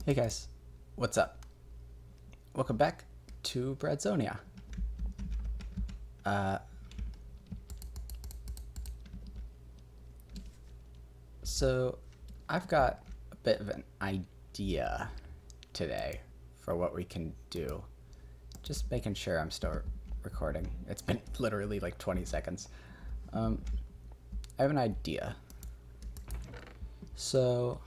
Hey guys, what's up? Welcome back to Bradzonia. Uh, so I've got a bit of an idea today for what we can do. Just making sure I'm still recording. It's been literally like 20 seconds. I have an idea. So,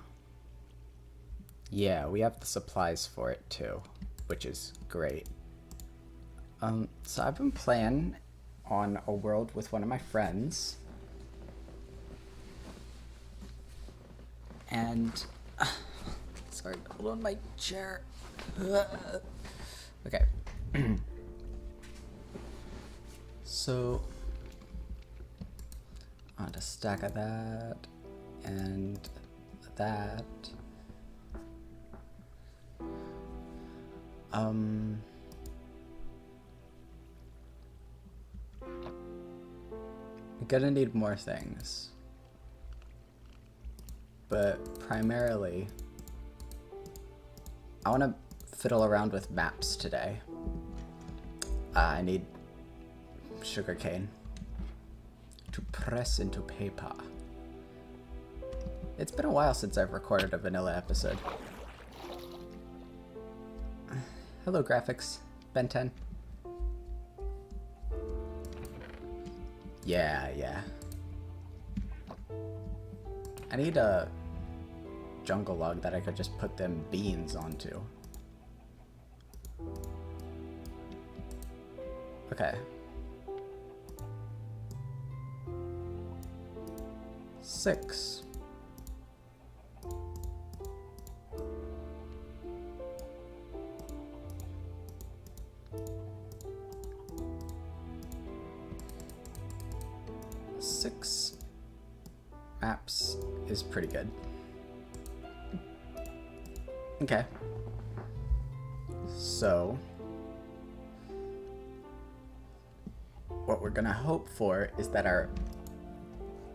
yeah, we have the supplies for it too, which is great. So I've been playing on a world with one of my friends. And sorry, hold on my chair. Okay. So on a stack of that and that. I'm gonna need more things. But primarily, I want to fiddle around with maps today. I need sugarcane to press into paper. It's been a while since I've recorded a vanilla episode. Hello, graphics. Ben 10. Yeah. I need a jungle log that I could just put them beans onto. Okay. 6. Six maps is pretty good. Okay. So, what we're gonna hope for is that our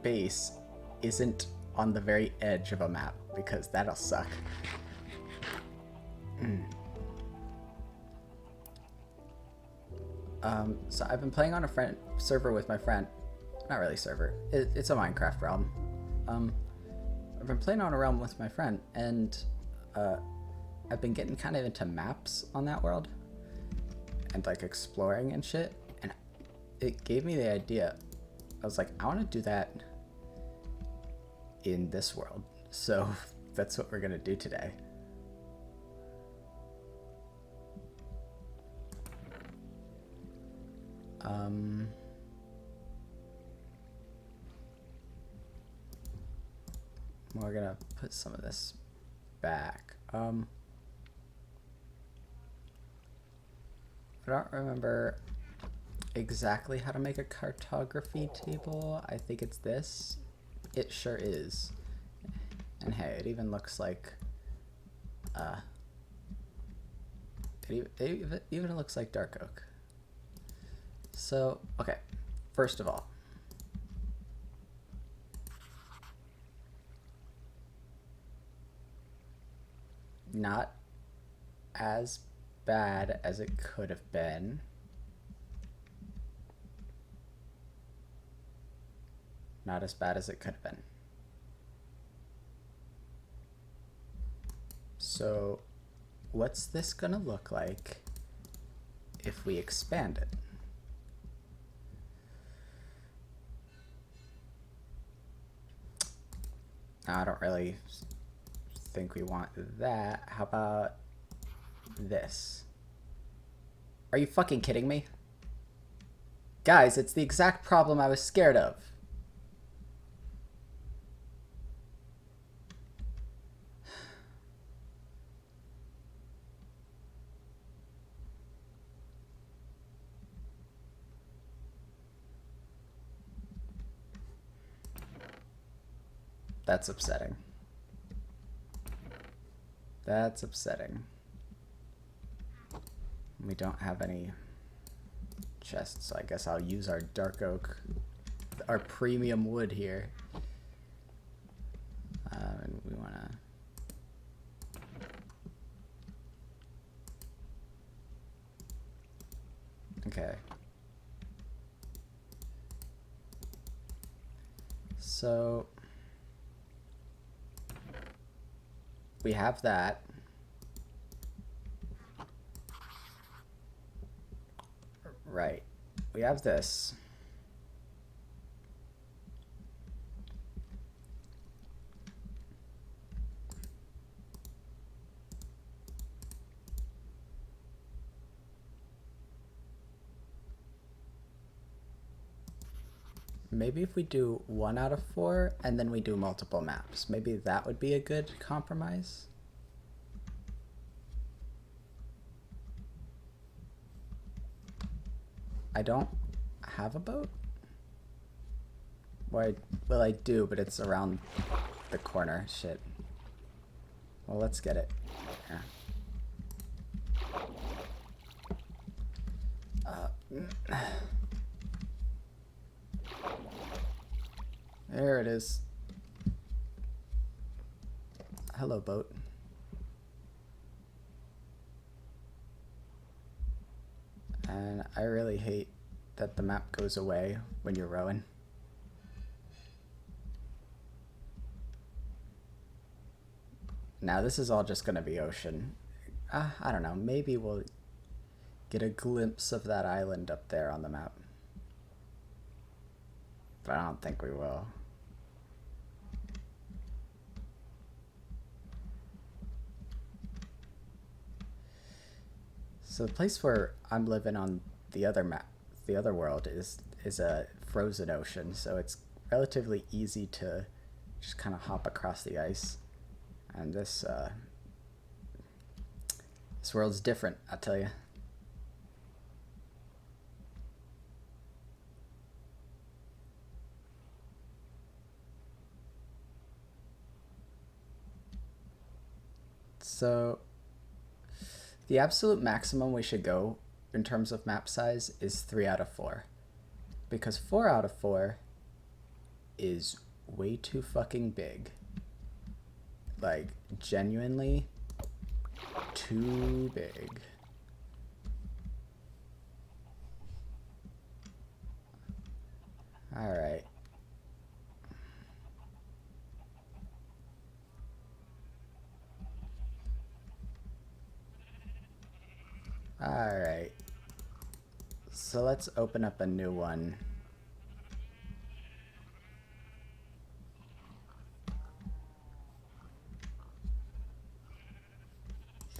base isn't on the very edge of a map, because that'll suck. So I've been playing on a server with my friend. Not really server. It's a Minecraft realm. I've been playing on a realm with my friend, and I've been getting kind of into maps on that world, and like exploring and shit. And it gave me the idea. I was like, I want to do that in this world. So that's what we're gonna do today. We're gonna put some of this back. I don't remember exactly how to make a cartography table. I think it's this. It sure is. And hey, it even looks like it even looks like dark oak. So, okay, first of all, not as bad as it could have been. Not as bad as it could have been. So, what's this gonna look like if we expand it? I don't really think we want that. How about this? Are you fucking kidding me? Guys, it's the exact problem I was scared of. That's upsetting. That's upsetting. We don't have any chests, so I guess I'll use our dark oak, our premium wood here. And we want to Okay. So we have that. Right. We have this. Maybe if we do 1 out of 4 and then we do multiple maps, maybe that would be a good compromise. I don't have a boat. Well, I do, but it's around the corner. Shit. Well, let's get it. Yeah. There it is. Hello, boat. And I really hate that the map goes away when you're rowing. Now this is all just gonna be ocean. I don't know, maybe we'll get a glimpse of that island up there on the map. But I don't think we will. So the place where I'm living on the other map, the other world, is a frozen ocean, so it's relatively easy to just kind of hop across the ice. And this world's different, I'll tell you. So the absolute maximum we should go in terms of map size is 3 out of 4. Because 4 out of 4 is way too fucking big. Like, genuinely too big. Alright. Alright. So let's open up a new one.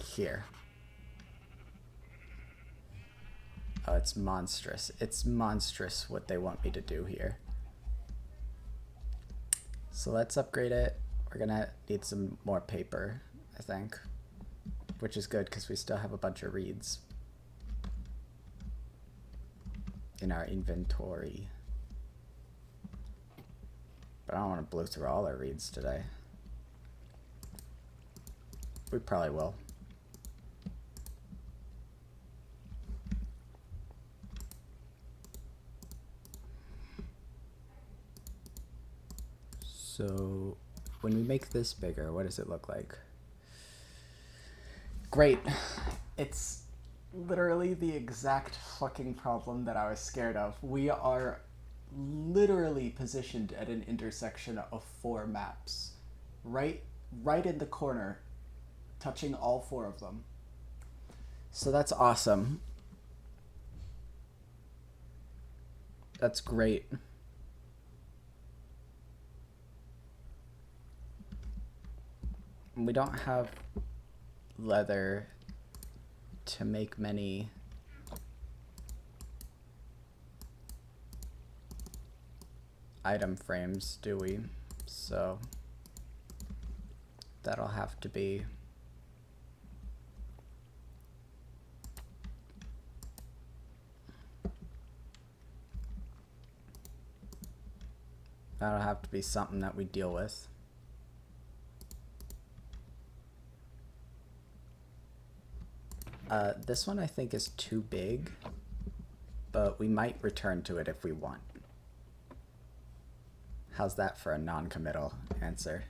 Here. Oh, it's monstrous. It's monstrous what they want me to do here. So let's upgrade it. We're gonna need some more paper, I think. Which is good because we still have a bunch of reeds in our inventory. But I don't want to blow through all our reeds today. We probably will. So when we make this bigger, what does it look like? Great. It's literally the exact fucking problem that I was scared of. We are literally positioned at an intersection of 4 maps. Right in the corner, touching all 4 of them. So that's awesome. That's great. We don't have leather to make many item frames, do we? So that'll have to be something that we deal with. This one I think is too big, but we might return to it if we want. How's that for a non-committal answer?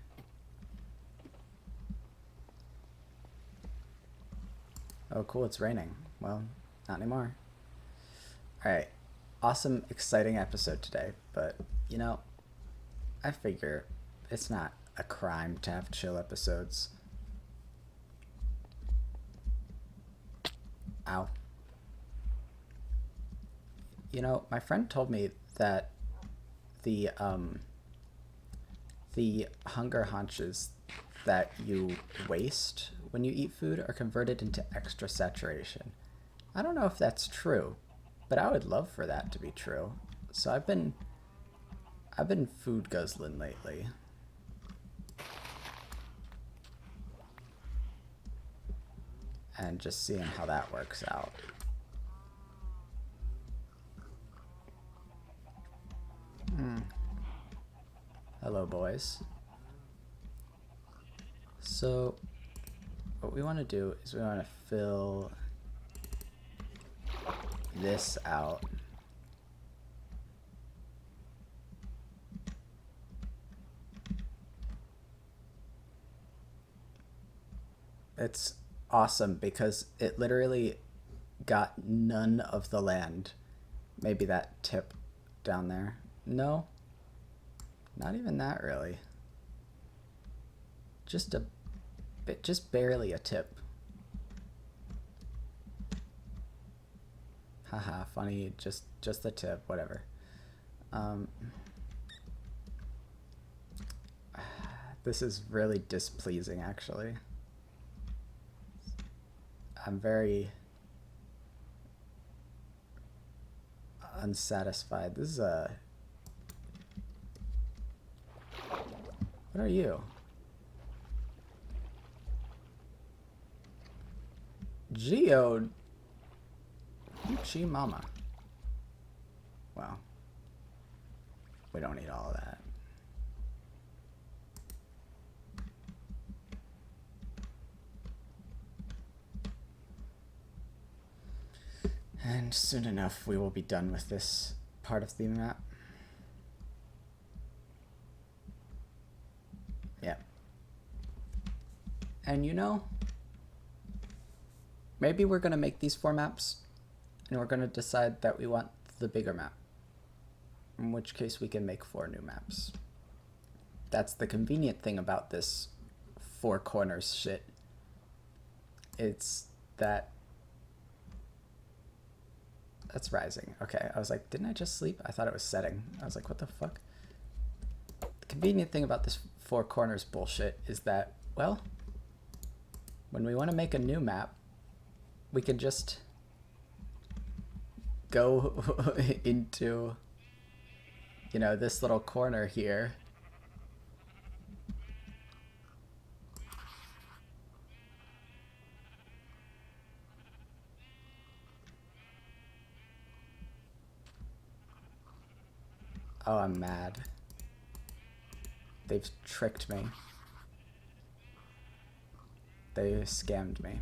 Oh cool, it's raining. Well, not anymore. Alright. Awesome, exciting episode today, but, you know, I figure it's not a crime to have chill episodes. Ow. You know, my friend told me that the hunger haunches that you waste when you eat food are converted into extra saturation. I don't know if that's true, but I would love for that to be true. So I've been food guzzling lately. And just seeing how that works out. Hello, boys. So, what we want to do is we want to fill this out. It's awesome because it literally got none of the land. Maybe that tip down there. No, not even that really. Just a bit, just barely a tip. Haha, funny, just the tip, whatever. This is really displeasing, actually. I'm very unsatisfied. This is a... What are you? Geo... Chi Mama. Wow. We don't need all of that. And soon enough, we will be done with this part of the map. Yeah. And you know, maybe we're going to make these 4 maps, and we're going to decide that we want the bigger map. In which case we can make 4 new maps. That's the convenient thing about this 4 corners shit. It's that... That's rising. Okay, I was like, didn't I just sleep? I thought it was setting. I was like, what the fuck? The convenient thing about this 4 corners bullshit is that, well, when we want to make a new map, we can just go into, you know, this little corner here. Oh, I'm mad. They've tricked me. They scammed me.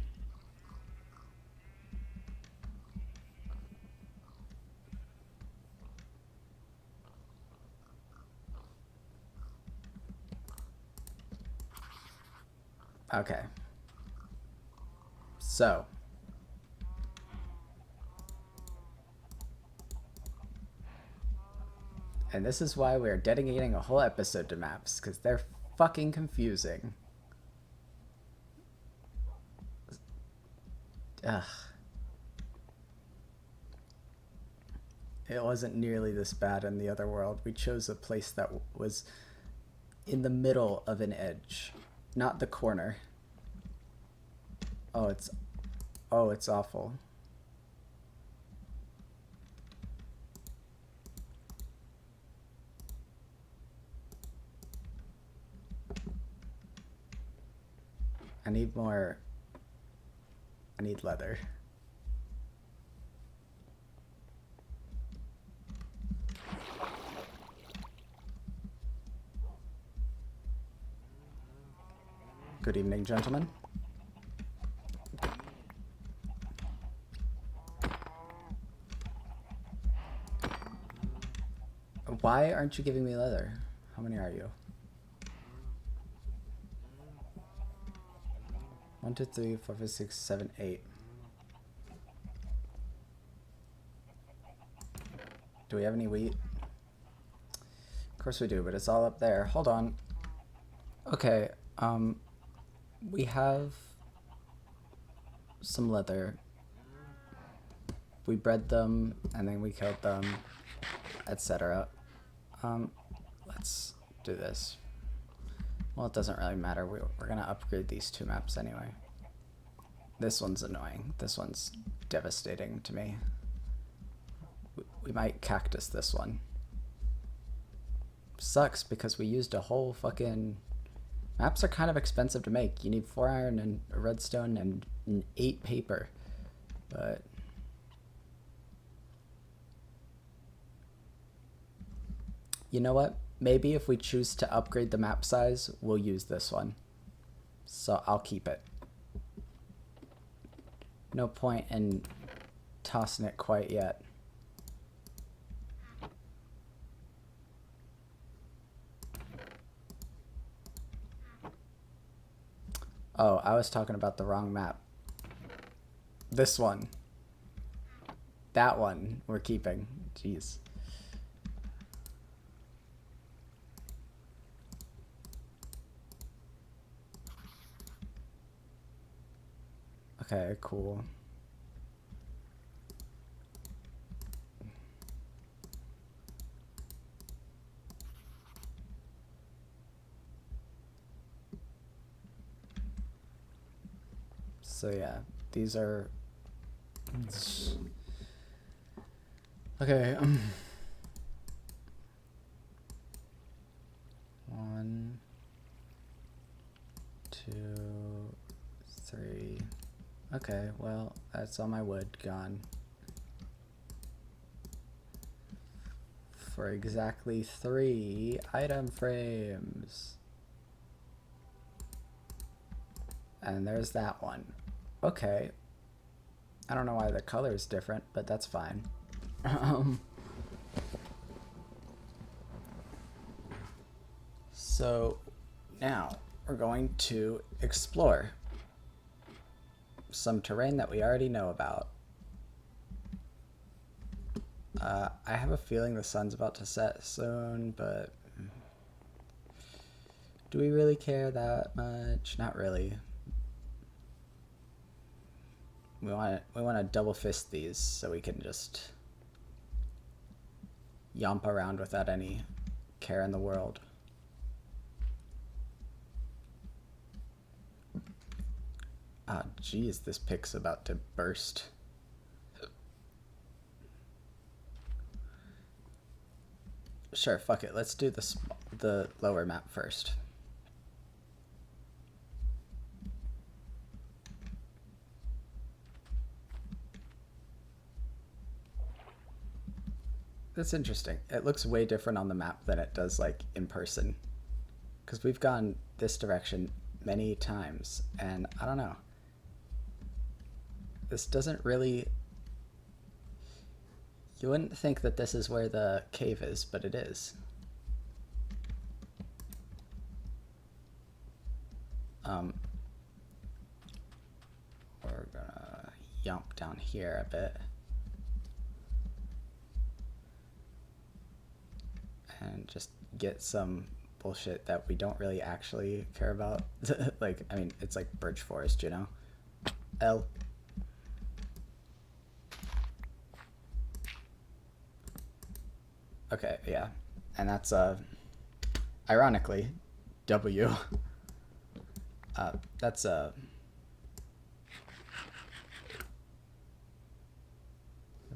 Okay. So. And this is why we're dedicating a whole episode to maps, because they're fucking confusing. Ugh. It wasn't nearly this bad in the other world. We chose a place that was in the middle of an edge, not the corner. Oh, it's awful. I need more. I need leather. Good evening, gentlemen. Why aren't you giving me leather? How many are you? 1, 2, 3, 4, 5, 6, 7, 8. Do we have any wheat? Of course we do, but it's all up there. Hold on. Okay, we have some leather. We bred them, and then we killed them, etc. Let's do this. Well, it doesn't really matter. We're gonna upgrade these 2 maps anyway. This one's annoying. This one's devastating to me. We might cactus this one. Sucks because we used a whole fucking... Maps are kind of expensive to make. You need 4 iron and a redstone and 8 paper. But... you know what? Maybe if we choose to upgrade the map size, we'll use this one. So I'll keep it. No point in tossing it quite yet. Oh, I was talking about the wrong map. This one. That one we're keeping. Jeez. Okay, cool. So yeah, these are... okay. 1, 2, 3. Okay, well, that's all my wood gone. For exactly 3 item frames. And there's that one. Okay. I don't know why the color is different, but that's fine. So now we're going to explore some terrain that we already know about. I have a feeling the sun's about to set soon, but do we really care that much? Not really. We want to double fist these so we can just yomp around without any care in the world. Ah, geez, this pick's about to burst. Sure, fuck it. Let's do the lower map first. That's interesting. It looks way different on the map than it does like in person. Because we've gone this direction many times, and I don't know. This doesn't really... You wouldn't think that this is where the cave is, but it is. We're gonna yomp down here a bit. And just get some bullshit that we don't really actually care about. Like, I mean, it's like birch forest, you know? L. Okay, yeah. And that's, ironically, W. That's,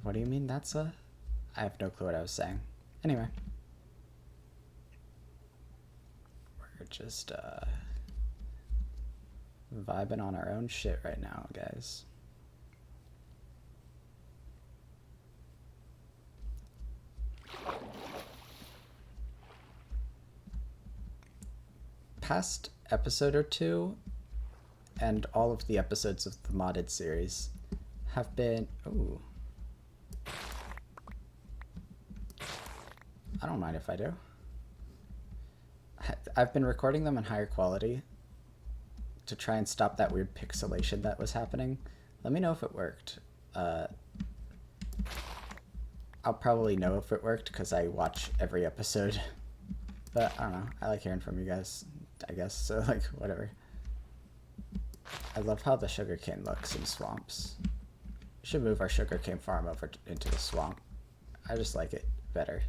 what do you mean that's a... I have no clue what I was saying. Anyway. We're just, vibing on our own shit right now, guys. Past episode or two, and all of the episodes of the modded series have been... Ooh. I don't mind if I do. I've been recording them in higher quality to try and stop that weird pixelation that was happening. Let me know if it worked. I'll probably know if it worked because I watch every episode. But I don't know. I like hearing from you guys, I guess. So, like, whatever. I love how the sugarcane looks in swamps. We should move our sugarcane farm over into the swamp. I just like it better.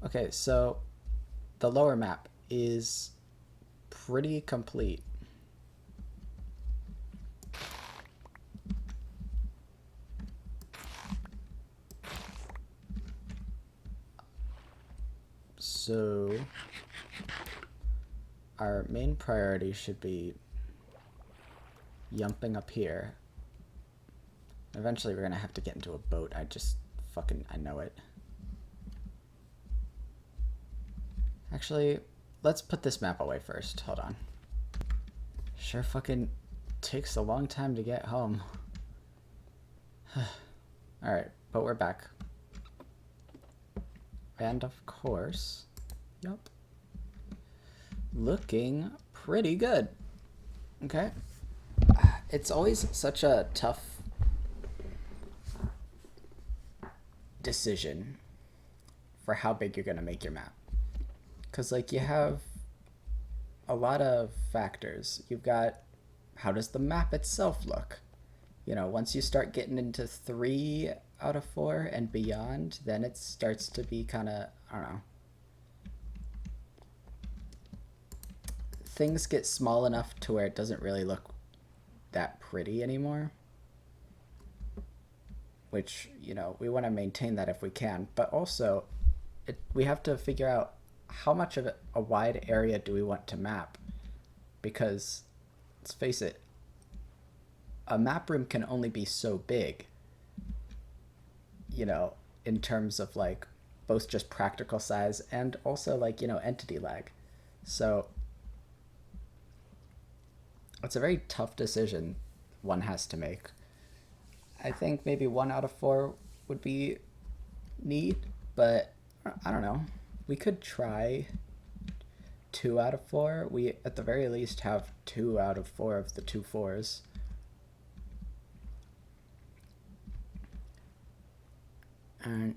Okay, so the lower map is pretty complete. So our main priority should be yumping up here. Eventually we're gonna have to get into a boat. I know it. Actually, let's put this map away first. Hold on. Sure fucking takes a long time to get home. Alright, but we're back. And of course, yup. Looking pretty good. Okay. It's always such a tough decision for how big you're gonna make your map. Because, like, you have a lot of factors. You've got, how does the map itself look? You know, once you start getting into 3 out of 4 and beyond, then it starts to be kind of, I don't know. Things get small enough to where it doesn't really look that pretty anymore. Which, you know, we want to maintain that if we can. But also, we have to figure out how much of a wide area do we want to map? Because, let's face it, a map room can only be so big, you know, in terms of, like, both just practical size and also, like, you know, entity lag. So it's a very tough decision one has to make. I think maybe 1 out of 4 would be neat, but I don't know. We could try 2 out of 4. We, at the very least, have 2 out of 4 of the 2 4s. And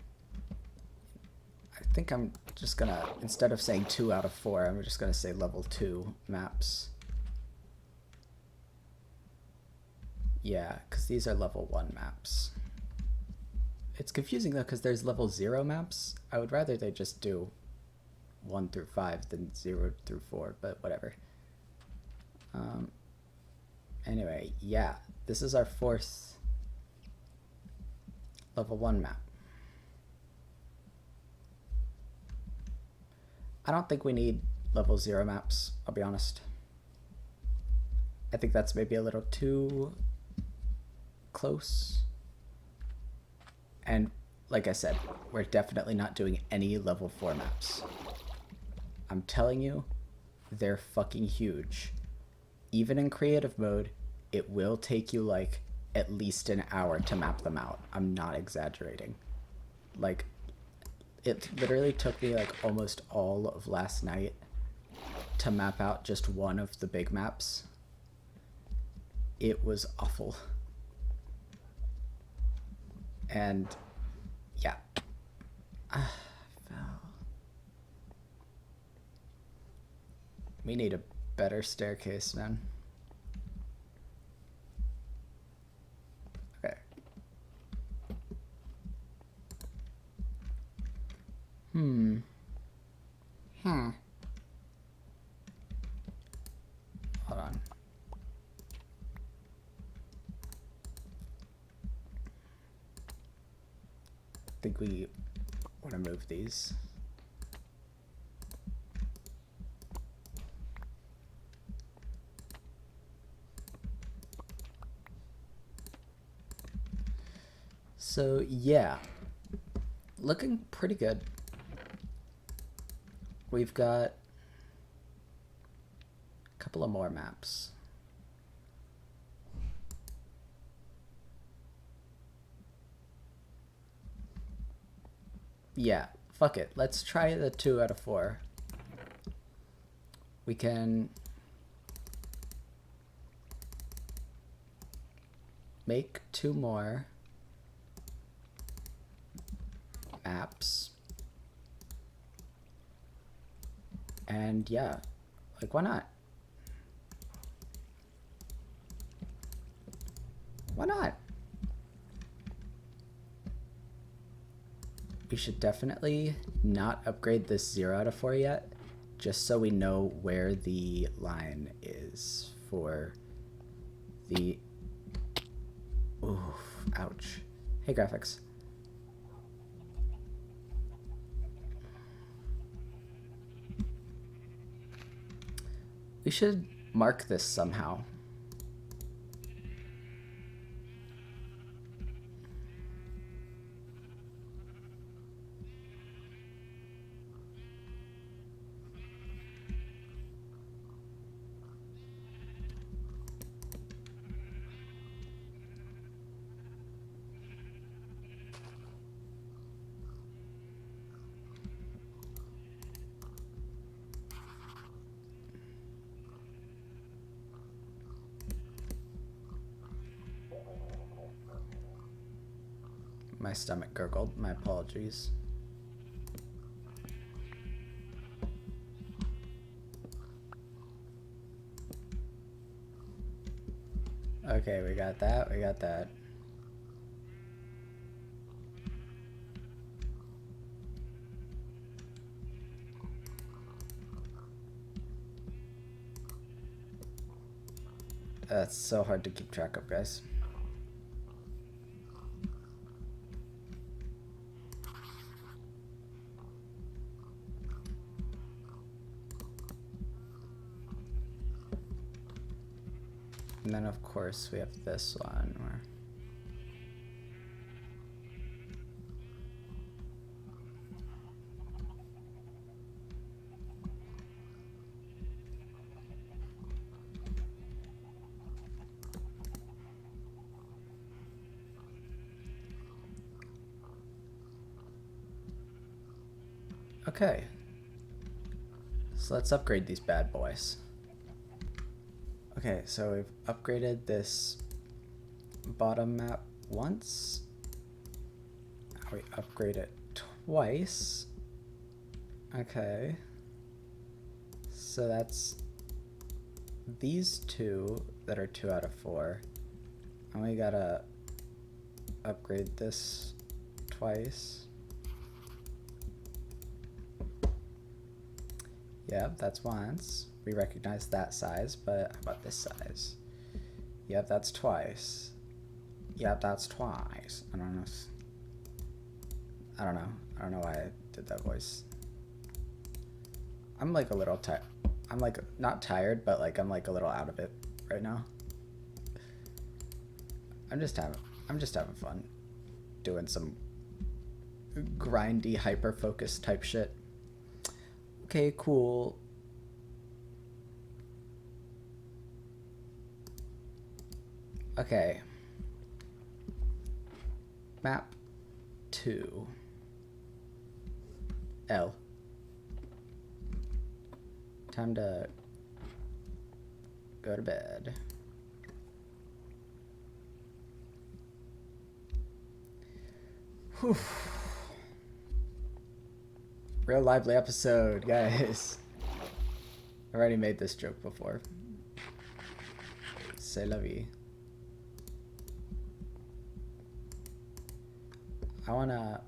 I think I'm just gonna, instead of saying 2 out of 4, I'm just gonna say level 2 maps. Yeah, because these are level 1 maps. It's confusing though, because there's level 0 maps. I would rather they just do 1 through 5 than 0 through 4, but whatever. Anyway, yeah, this is our 4th level 1 map. I don't think we need level 0 maps, I'll be honest. I think that's maybe a little too close. And like I said, we're definitely not doing any level 4 maps. I'm telling you, they're fucking huge. Even in creative mode, it will take you like at least an hour to map them out. I'm not exaggerating. Like, it literally took me like almost all of last night to map out just one of the big maps. It was awful. And yeah. We need a better staircase, man. Okay. Hold on. I think we want to move these. So yeah, looking pretty good. We've got a couple of more maps. Yeah, fuck it. Let's try the 2 out of 4. We can make 2 more. maps. And yeah, like, why not? Why not? We should definitely not upgrade this 0 out of 4 yet, just so we know where the line is for the... Ooh, ouch. Hey, graphics. We should mark this somehow. My stomach gurgled. My apologies. Okay, we got that. We got that. That's so hard to keep track of, guys. And then, of course, we have this one where... Okay. So let's upgrade these bad boys. Okay, so we've upgraded this bottom map once. Now we upgrade it twice. Okay. So that's these two that are 2 out of 4. And we gotta upgrade this twice. Yep, that's once. We recognize that size, but how about this size? Yep, that's twice. Yep, that's twice. I don't know. I don't know why I did that voice. I'm like a little tired. I'm like not tired, but like I'm like a little out of it right now. I'm just having fun doing some grindy, hyper-focused type shit. Okay, cool. Okay. Map 2. L. Time to go to bed. Whew. Real lively episode, guys. I've already made this joke before. C'est la vie. I wanna...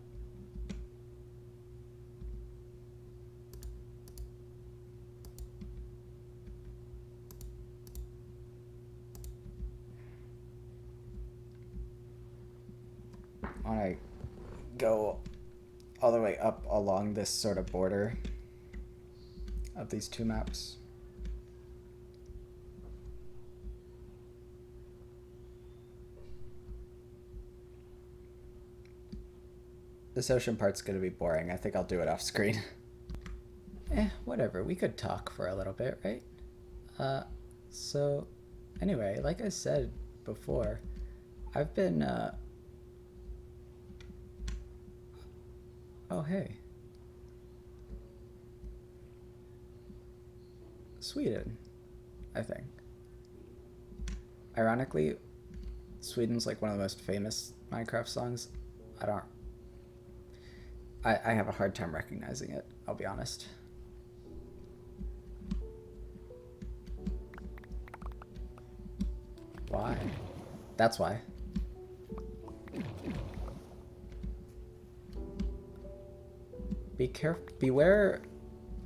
go all the way up along this sort of border of these two maps. This ocean part's gonna be boring. I think I'll do it off screen. Whatever. We could talk for a little bit, right? So anyway, like I said before, I've been, oh, hey. Sweden, I think. Ironically, Sweden's like one of the most famous Minecraft songs. I have a hard time recognizing it, I'll be honest. Why? That's why. Beware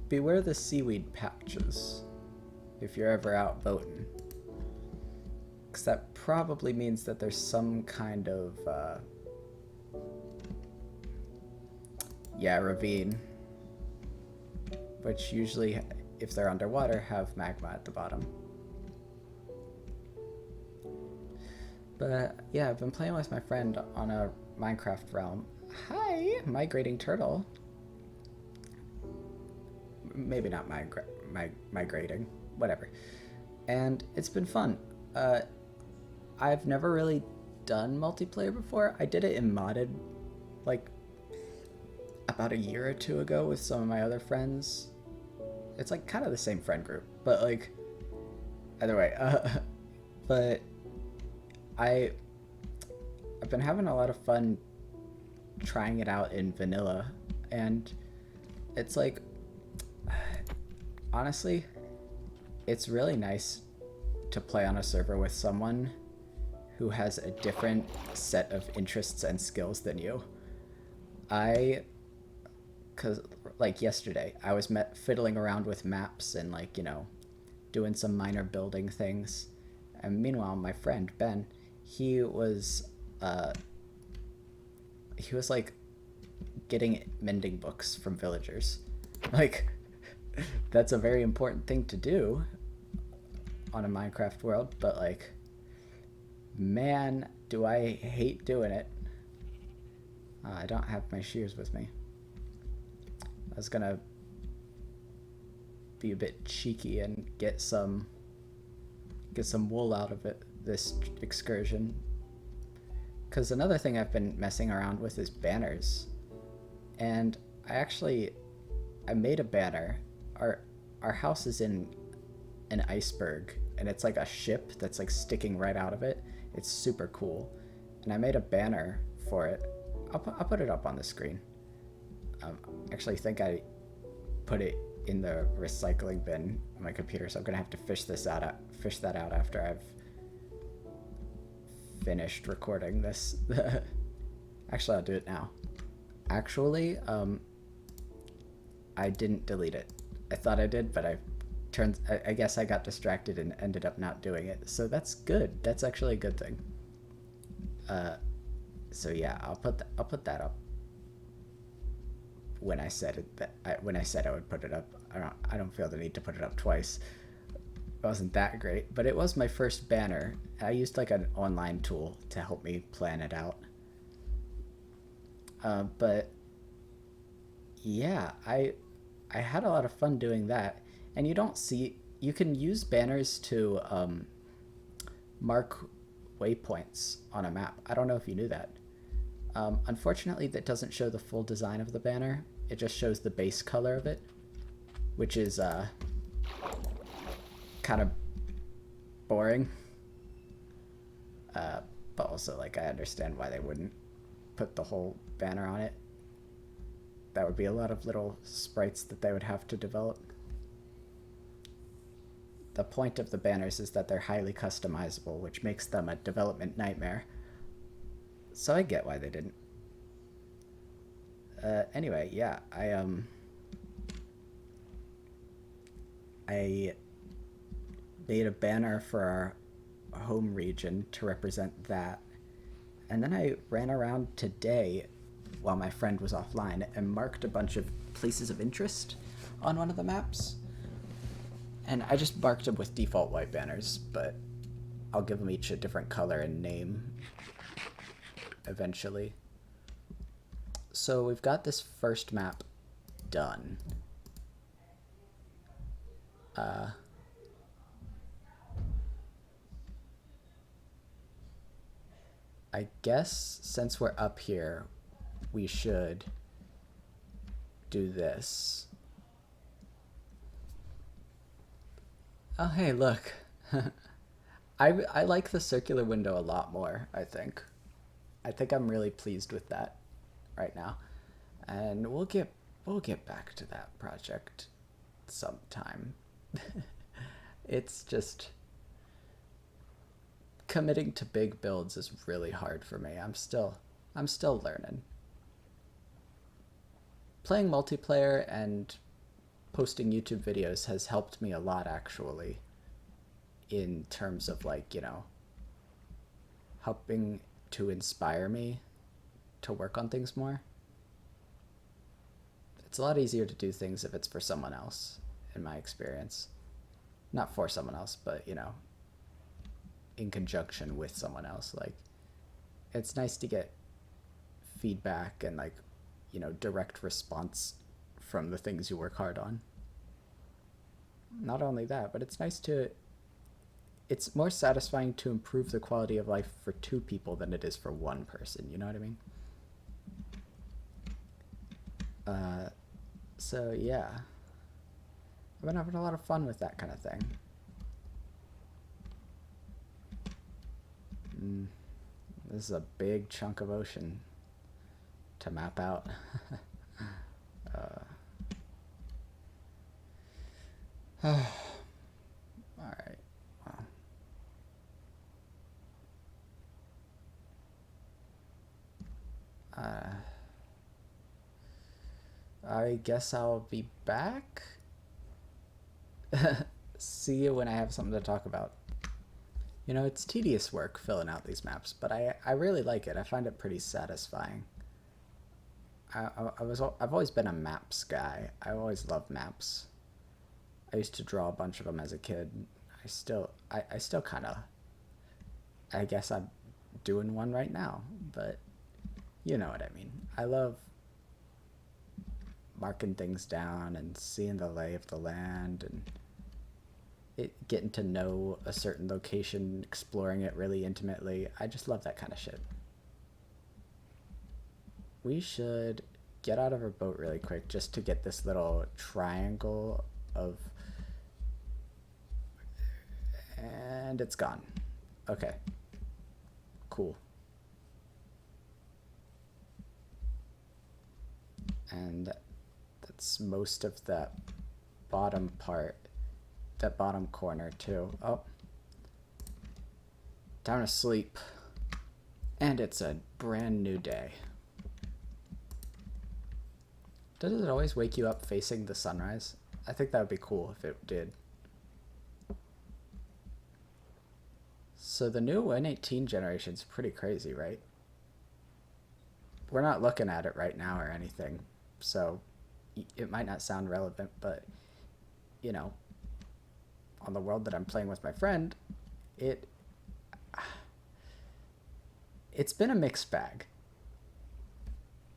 the seaweed patches if you're ever out boating. Because that probably means that there's some kind of, ravine. Which usually, if they're underwater, have magma at the bottom. But yeah, I've been playing with my friend on a Minecraft realm. Hi, migrating turtle. Maybe not migrating, whatever. And it's been fun. I've never really done multiplayer before. I did it in modded, like, about a year or two ago with some of my other friends. It's like kind of the same friend group, but like, either way. But I've been having a lot of fun trying it out in vanilla, and it's like, honestly, it's really nice to play on a server with someone who has a different set of interests and skills than you. Cause like yesterday, I was fiddling around with maps and like, you know, doing some minor building things. And meanwhile, my friend, Ben, he was like getting mending books from villagers. Like, that's a very important thing to do on a Minecraft world, but like, man, do I hate doing it. I don't have my shears with me. I was gonna be a bit cheeky and get some wool out of it this excursion. Because another thing I've been messing around with is banners. And I made a banner. Our house is in an iceberg, and it's like a ship that's like sticking right out of it. It's super cool. And I made a banner for it. I'll put it up on the screen. Actually, I think I put it in the recycling bin on my computer, so I'm gonna have to fish that out after I've finished recording this. Actually, I'll do it now. Actually, I didn't delete it. I thought I did, but I guess I got distracted and ended up not doing it. So that's good. That's actually a good thing. So yeah, I'll put that up. When I said I would put it up, I don't feel the need to put it up twice. It wasn't that great, but it was my first banner. I used like an online tool to help me plan it out. But yeah, I had a lot of fun doing that. And you can use banners to mark waypoints on a map. I don't know if you knew that. Unfortunately, that doesn't show the full design of the banner. It just shows the base color of it, which is kind of boring. But also, like, I understand why they wouldn't put the whole banner on it. That would be a lot of little sprites that they would have to develop. The point of the banners is that they're highly customizable, which makes them a development nightmare. So I get why they didn't. Anyway, yeah, I made a banner for our home region to represent that. And then I ran around today while my friend was offline and marked a bunch of places of interest on one of the maps. And I just marked them with default white banners, but I'll give them each a different color and name eventually. So we've got this first map done. I guess since we're up here, we should do this. Oh, hey, look. I like the circular window a lot more, I think. I think I'm really pleased with that right now. and we'll get back to that project sometime. It's just committing to big builds is really hard for me. I'm still learning. Playing multiplayer and posting YouTube videos has helped me a lot actually in terms of like, helping to inspire me to work on things more. It's a lot easier to do things if it's for someone else, in my experience. Not for someone else, but in conjunction with someone else. Like, it's nice to get feedback and direct response from the things you work hard on. Not only that, but it's more satisfying to improve the quality of life for two people than it is for one person. You know what I mean? So yeah, I've been having a lot of fun with that kind of thing. This is a big chunk of ocean to map out. All right. Well, I guess I'll be back. See you when I have something to talk about. It's tedious work filling out these maps, but I really like it. I find it pretty satisfying. I've always been a maps guy. I always loved maps. I used to draw a bunch of them as a kid. I still kind of, I guess I'm doing one right now, but you know what I mean. I love marking things down and seeing the lay of the land and getting to know a certain location, exploring it really intimately. I just love that kind of shit. We should get out of our boat really quick just to get this little triangle of... And it's gone. Okay. Cool. And that's most of that bottom part, that bottom corner too. Oh. Down to sleep. And it's a brand new day. Does it always wake you up facing the sunrise? I think that would be cool if it did. So the new Win18 generation's pretty crazy, right? We're not looking at it right now or anything, so it might not sound relevant, but, on the world that I'm playing with my friend, it's been a mixed bag.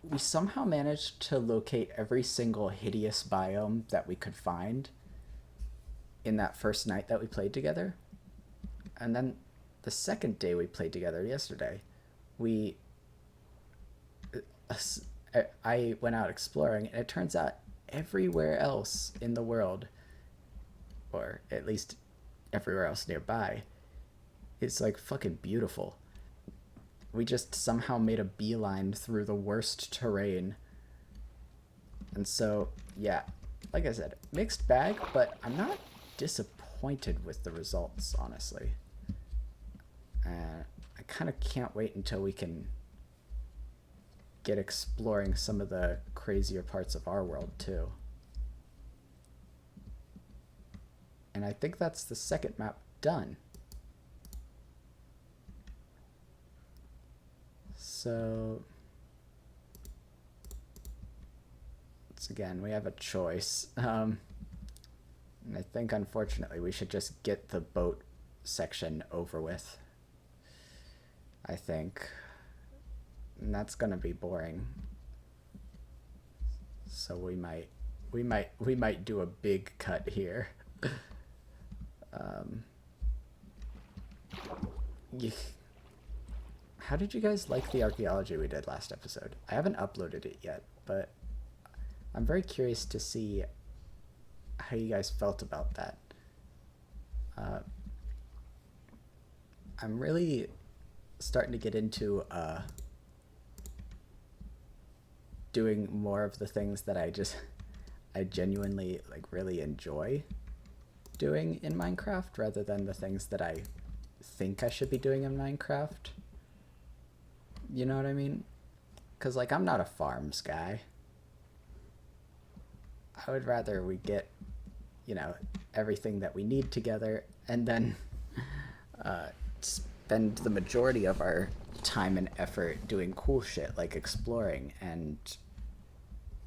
We somehow managed to locate every single hideous biome that we could find in that first night that we played together. And then the second day we played together yesterday, I went out exploring, and it turns out everywhere else in the world, or at least everywhere else nearby, is like fucking beautiful. We just somehow made a beeline through the worst terrain. And so, yeah, like I said, mixed bag, but I'm not disappointed with the results, honestly. I kind of can't wait until we can get exploring some of the crazier parts of our world, too. And I think that's the second map done. So, once again, we have a choice. And I think, unfortunately, we should just get the boat section over with. I think. And that's gonna be boring. So we might do a big cut here. How did you guys like the archaeology we did last episode? I haven't uploaded it yet, but I'm very curious to see how you guys felt about that. I'm really starting to get into doing more of the things that I genuinely like really enjoy doing in Minecraft rather than the things that I think I should be doing in Minecraft. You know what I mean? Because, like, I'm not a farms guy. I would rather we get, you know, everything that we need together and then spend the majority of our time and effort doing cool shit like exploring and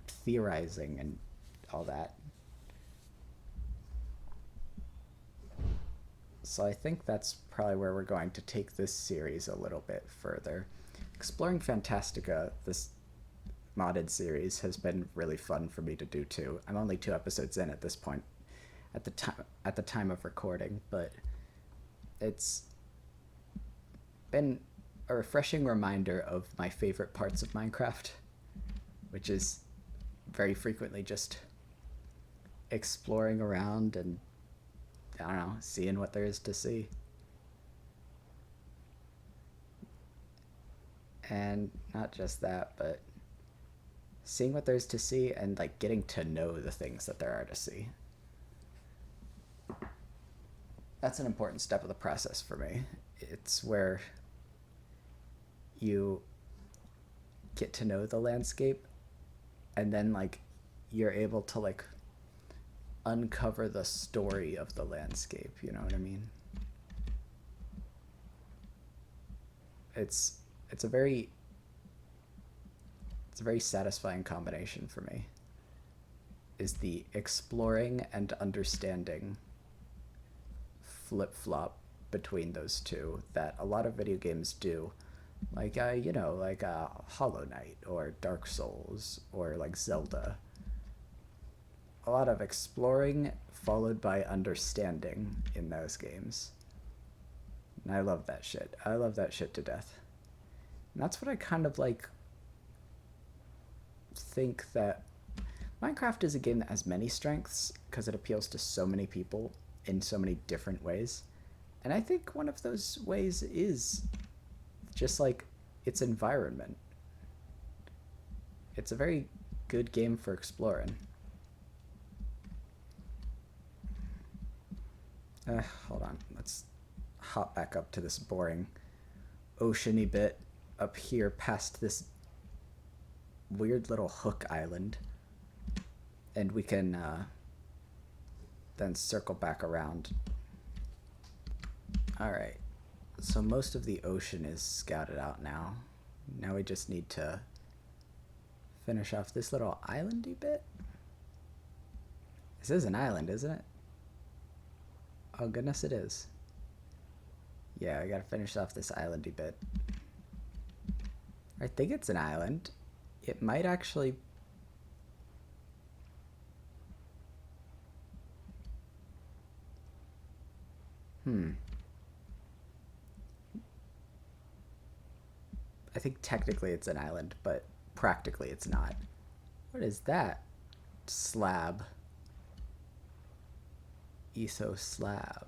theorizing and all that. So I think that's probably where we're going to take this series a little bit further. Exploring Fantastica, this modded series, has been really fun for me to do too. I'm only 2 episodes in at this point, at the time of recording, but it's been a refreshing reminder of my favorite parts of Minecraft, which is very frequently just exploring around and, I don't know, seeing what there is to see. And not just that, but seeing what there's to see and like getting to know the things that there are to see. That's an important step of the process for me. It's where you get to know the landscape and then like you're able to like uncover the story of the landscape, you know what I mean? It's a very satisfying combination for me, is the exploring and understanding flip-flop between those two that a lot of video games do, like you know, like Hollow Knight or Dark Souls or like Zelda. A lot of exploring followed by understanding in those games. And I love that shit. I love that shit to death. And that's what I kind of like think that Minecraft is a game that has many strengths because it appeals to so many people in so many different ways. And I think one of those ways is just like its environment. It's a very good game for exploring. Hold on, let's hop back up to this boring oceany bit up here past this weird little hook island, and we can then circle back around. Alright, so most of the ocean is scouted out now. Now we just need to finish off this little islandy bit. This is an island, isn't it? Oh goodness, it is. Yeah, I gotta finish off this islandy bit. I think it's an island. It might actually... I think technically it's an island, but practically it's not. What is that? Slab. ESO slab.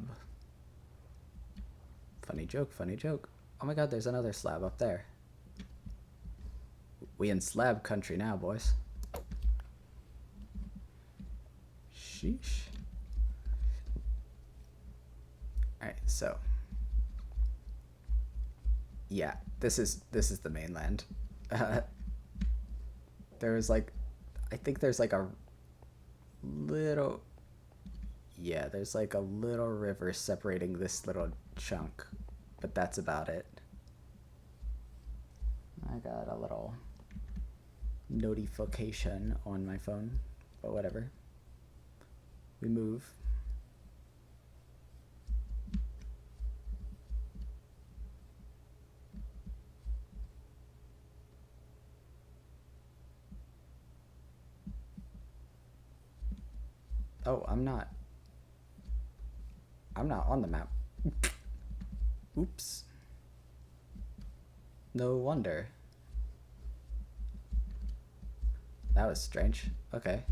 Funny joke, funny joke. Oh my god, there's another slab up there. We in slab country now, boys. Sheesh. Alright, so. Yeah, this is the mainland. There's like, I think there's like a little... Yeah, there's like a little river separating this little chunk, but that's about it. I got a little notification on my phone, but whatever. We move. Oh, I'm not on the map. Oops. No wonder. That was strange. Okay.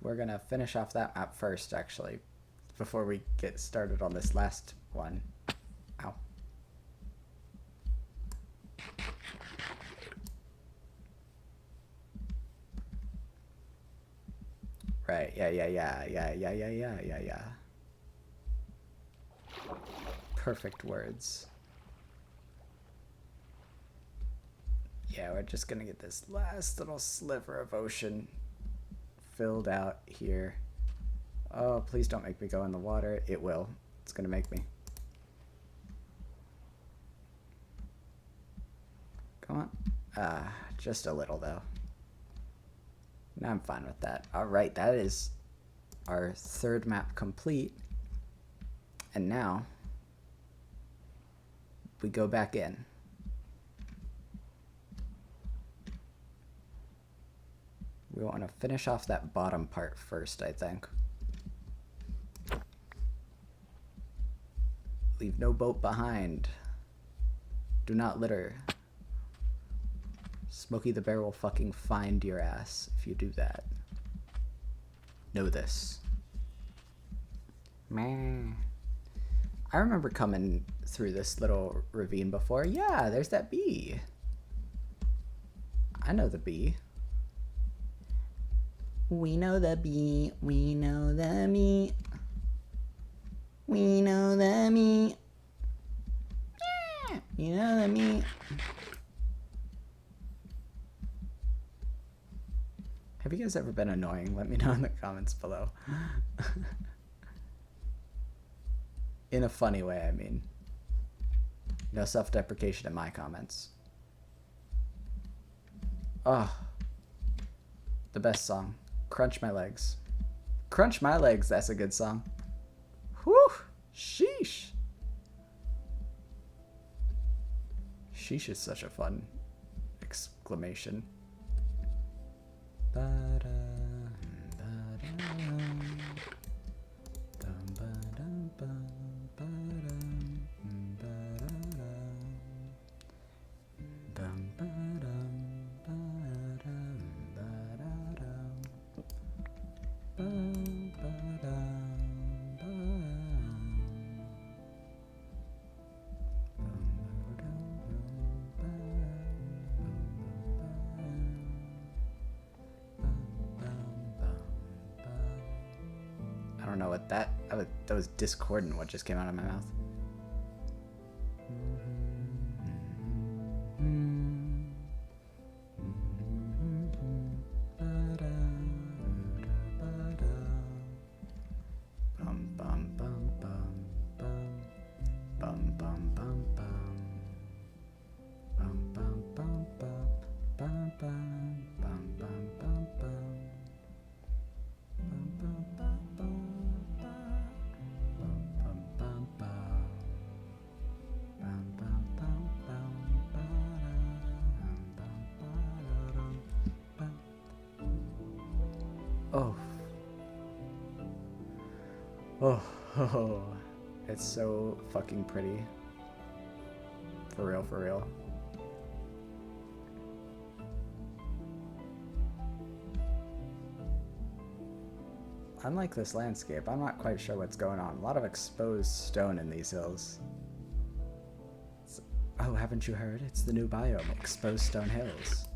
We're gonna finish off that map first, actually, before we get started on this last one. Ow. Right, yeah. Perfect words. Yeah, we're just gonna get this last little sliver of ocean filled out here. Oh, please don't make me go in the water. It will. It's gonna make me. Come on. Just a little though. No, I'm fine with that. Alright, that is our third map complete. And now we go back in. We want to finish off that bottom part first, I think. Leave no boat behind. Do not litter. Smokey the Bear will fucking find your ass if you do that. Know this. Meh. I remember coming through this little ravine before. Yeah, there's that bee. I know the bee. We know the bee. We know the bee. We know the bee. You know the bee. Have you guys ever been annoying? Let me know in the comments below. In a funny way, I mean. No self-deprecation in my comments. Oh. The best song. Crunch My Legs. Crunch My Legs, that's a good song. Whew! Sheesh! Sheesh is such a fun exclamation. I don't know what that was discordant what just came out of my mouth. Oh, it's so fucking pretty. For real, for real. Unlike this landscape, I'm not quite sure what's going on. A lot of exposed stone in these hills. Oh, haven't you heard? It's the new biome, Exposed Stone Hills.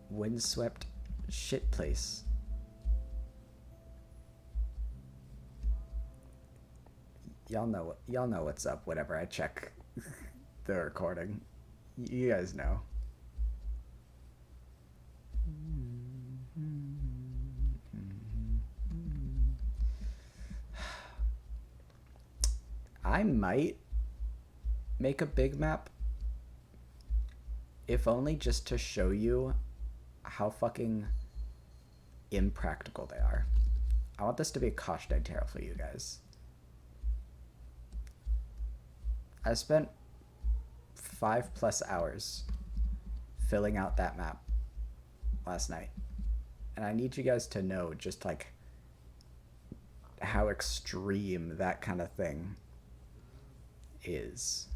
Windswept shit place. Y'all know what's up whenever I check the recording. You guys know. I might make a big map, if only just to show you how fucking impractical they are. I want this to be a cautionary tale for you guys. I spent 5+ hours filling out that map last night, and I need you guys to know just like how extreme that kind of thing is.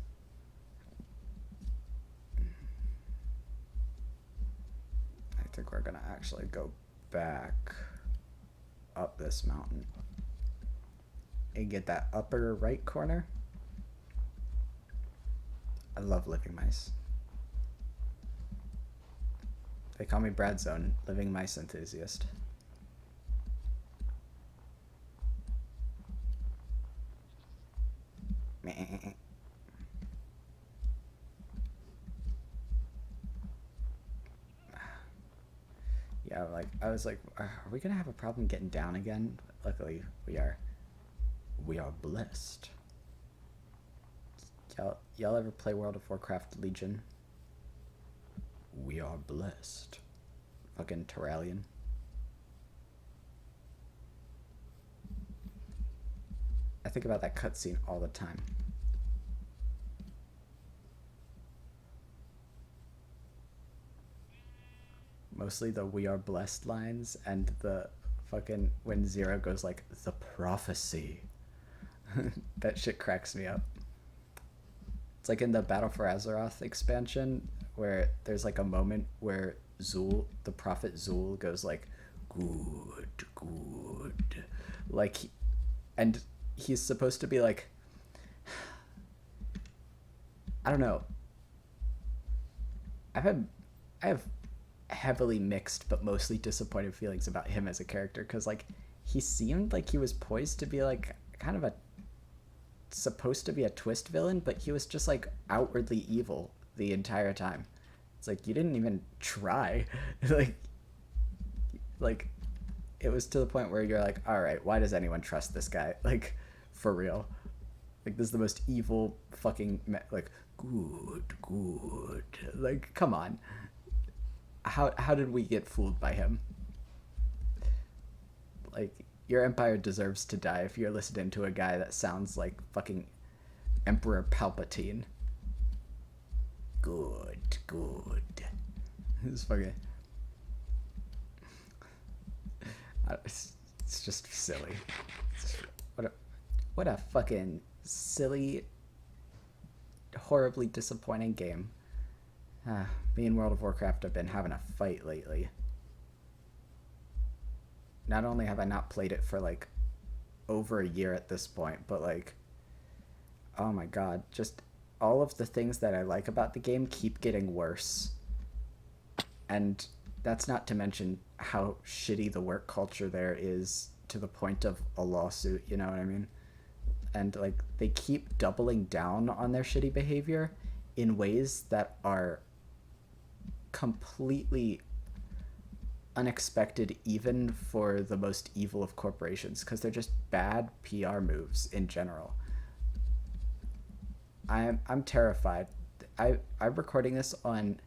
I think we're gonna actually go back up this mountain and get that upper right corner. I love living mice. They call me Bradzone, living mice enthusiast. Yeah, like I was like, are we gonna have a problem getting down again? Luckily, we are. We are blessed. Y'all ever play World of Warcraft Legion? We are blessed. Fucking Terralion. I think about that cutscene all the time. Mostly the "we are blessed" lines and the fucking when Zero goes like the prophecy. That shit cracks me up. It's like in the Battle for Azeroth expansion where there's like a moment where Zul, the prophet Zul, goes like, "Good, good," like, and he's supposed to be like, I don't know. I have heavily mixed but mostly disappointed feelings about him as a character because like he seemed like he was poised to be like kind of a supposed to be a twist villain, but he was just like outwardly evil the entire time. It's like you didn't even try. like it was to the point where you're like, all right, why does anyone trust this guy? Like, for real. Like, this is the most evil fucking like good, good. Like, come on. How did we get fooled by him? Like, your empire deserves to die if you're listening to a guy that sounds like fucking Emperor Palpatine. Good, good. It's fucking. It's just silly. What a fucking silly, horribly disappointing game. Me and World of Warcraft have been having a fight lately. Not only have I not played it for like over a year at this point, but like, oh my god, just all of the things that I like about the game keep getting worse. And that's not to mention how shitty the work culture there is to the point of a lawsuit, you know what I mean? And like they keep doubling down on their shitty behavior in ways that are completely unexpected even for the most evil of corporations because they're just bad PR moves in general. I'm terrified. I'm recording this on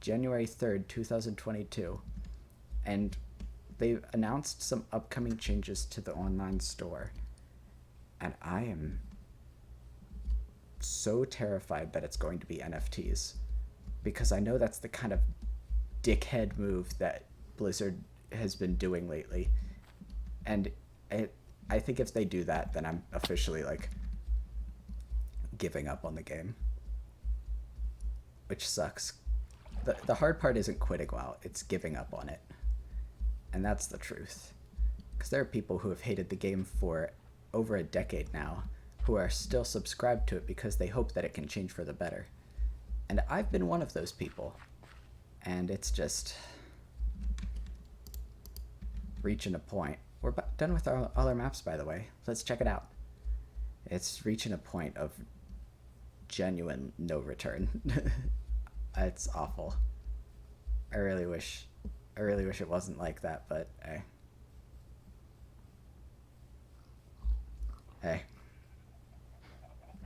January 3rd, 2022, and they've announced some upcoming changes to the online store, and I am so terrified that it's going to be NFTs because I know that's the kind of dickhead move that Blizzard has been doing lately, and I think if they do that, then I'm officially like giving up on the game, which sucks. The hard part isn't quitting WoW, it's giving up on it, and that's the truth, because there are people who have hated the game for over a decade now who are still subscribed to it because they hope that it can change for the better, and I've been one of those people, and it's just reaching a point. We're done with all our maps, by the way. Let's check it out. It's reaching a point of genuine no return. It's awful. I really wish it wasn't like that, but hey.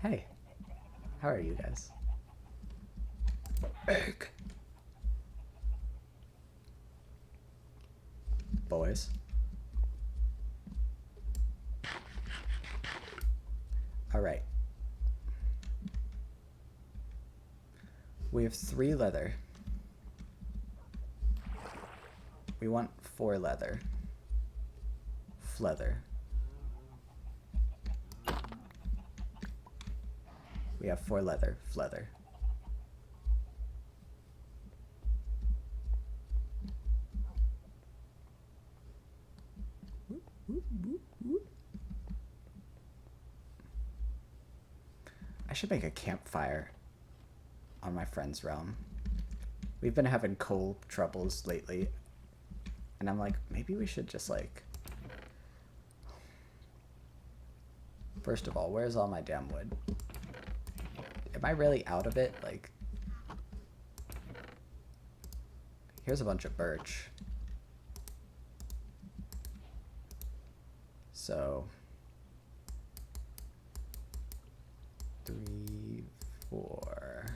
Hey, how are you guys? Egg. Boys. All right. We have 3 leather. We want 4 leather. Fleather. We have 4 leather. Fleather. I should make a campfire on my friend's realm. We've been having coal troubles lately. And I'm like, maybe we should just like... First of all, where's all my damn wood? Am I really out of it? Like... Here's a bunch of birch. So... 3, 4...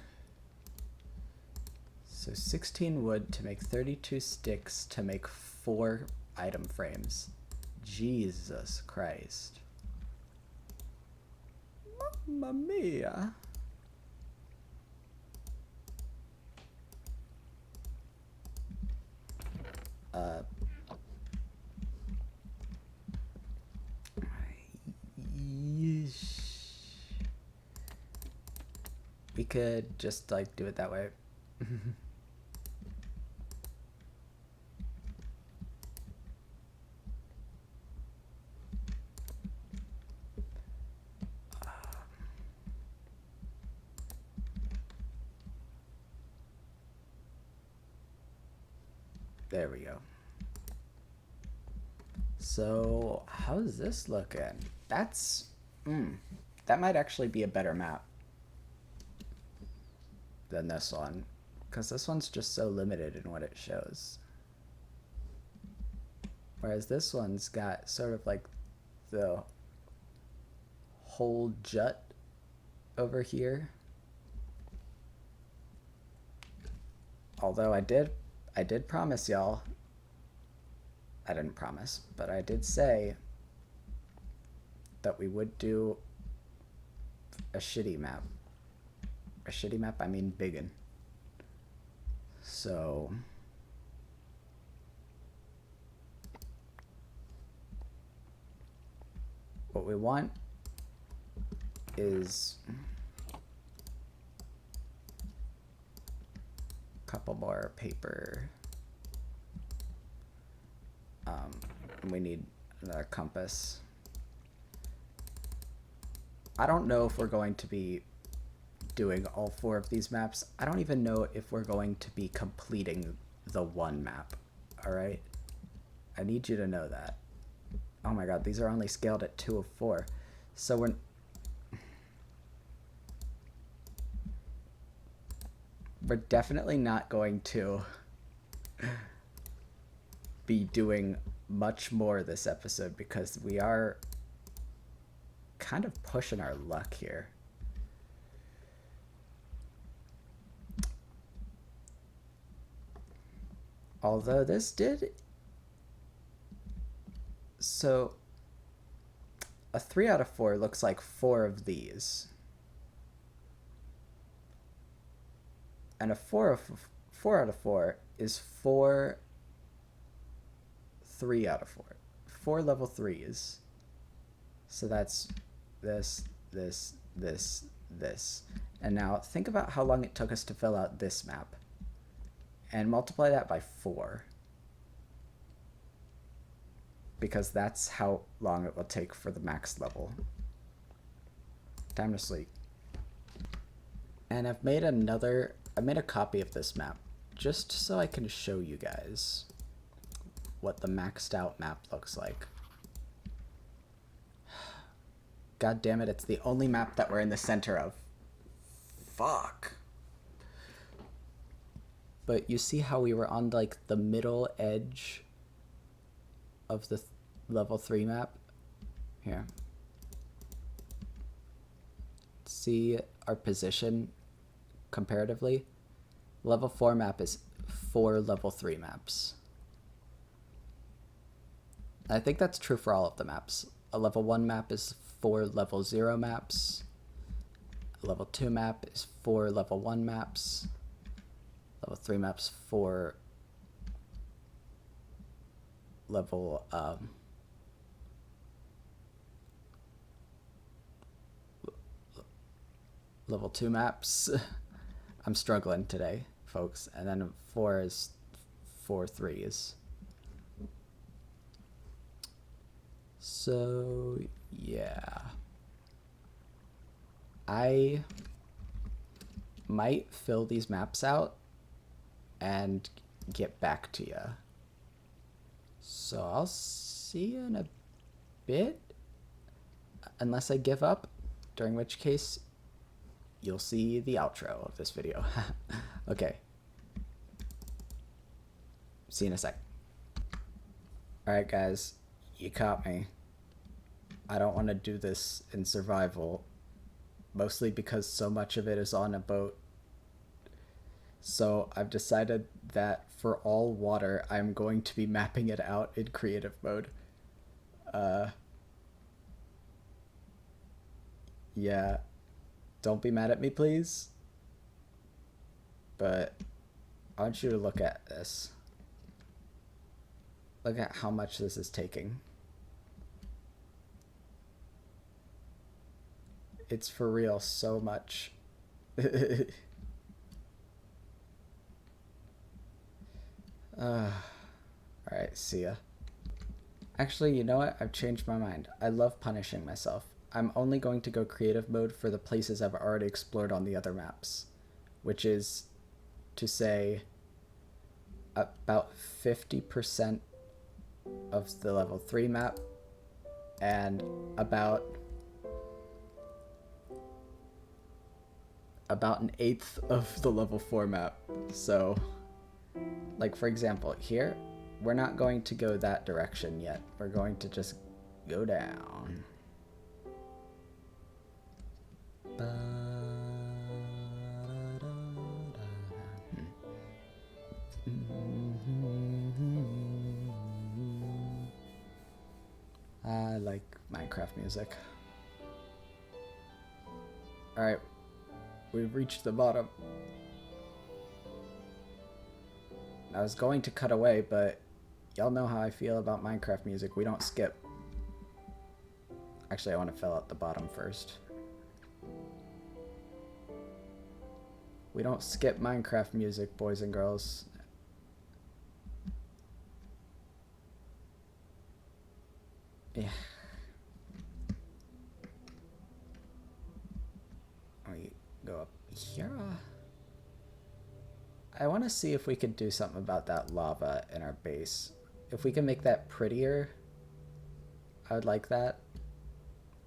So 16 wood to make 32 sticks to make 4 item frames. Jesus Christ. Mamma mia. We could just like do it that way. There we go. So how's this looking? That's that might actually be a better map than this one, because this one's just so limited in what it shows, whereas this one's got sort of like the whole jut over here. Although I did promise y'all, I didn't promise, but I did say that we would do a shitty map. A shitty map, I mean biggin. So... what we want is a couple more paper. We need another compass. I don't know if we're going to be doing all 4 of these maps. I don't even know if we're going to be completing the one map. Alright? I need you to know that. Oh my god, these are only scaled at 2 of 4. So we're definitely not going to be doing much more this episode, because we are kind of pushing our luck here. Although this did... So a 3 out of 4 looks like 4 of these. And a 4 out of 4 is 4 3 out of 4. 4 level 3s. So that's this, this, this, this. And now think about how long it took us to fill out this map. And multiply that by 4. Because that's how long it will take for the max level. Time to sleep. And I've made a copy of this map just so I can show you guys what the maxed out map looks like. God damn it, it's the only map that we're in the center of. Fuck. But you see how we were on like the middle edge of the level 3 map? Here. See our position comparatively? Level 4 map is 4 level 3 maps. I think that's true for all of the maps. A level 1 map is 4 level 0 maps. A level 2 map is 4 level 1 maps. Level 3 maps 4 level level 2 maps. I'm struggling today, folks. And then 4 is 4 3s. So yeah, I might fill these maps out and get back to you. So I'll see you in a bit, unless I give up, during which case you'll see the outro of this video. Okay. See you in a sec. Alright guys, you caught me. I don't want to do this in survival, mostly because so much of it is on a boat. So I've decided that for all water, I'm going to be mapping it out in creative mode. Yeah, don't be mad at me, please. But I want you to look at this. Look at how much this is taking. It's for real, so much. Alright, see ya. Actually, you know what? I've changed my mind. I love punishing myself. I'm only going to go creative mode for the places I've already explored on the other maps, which is to say about 50% of the level 3 map and about an eighth of the level 4 map. So, like for example, here, we're not going to go that direction yet. We're going to just go down. I like Minecraft music. Alright, we've reached the bottom. I was going to cut away, but y'all know how I feel about Minecraft music. We don't skip. Actually, I want to fill out the bottom first. We don't skip Minecraft music, boys and girls. Yeah. We go up here. I want to see if we could do something about that lava in our base. If we can make that prettier, I would like that.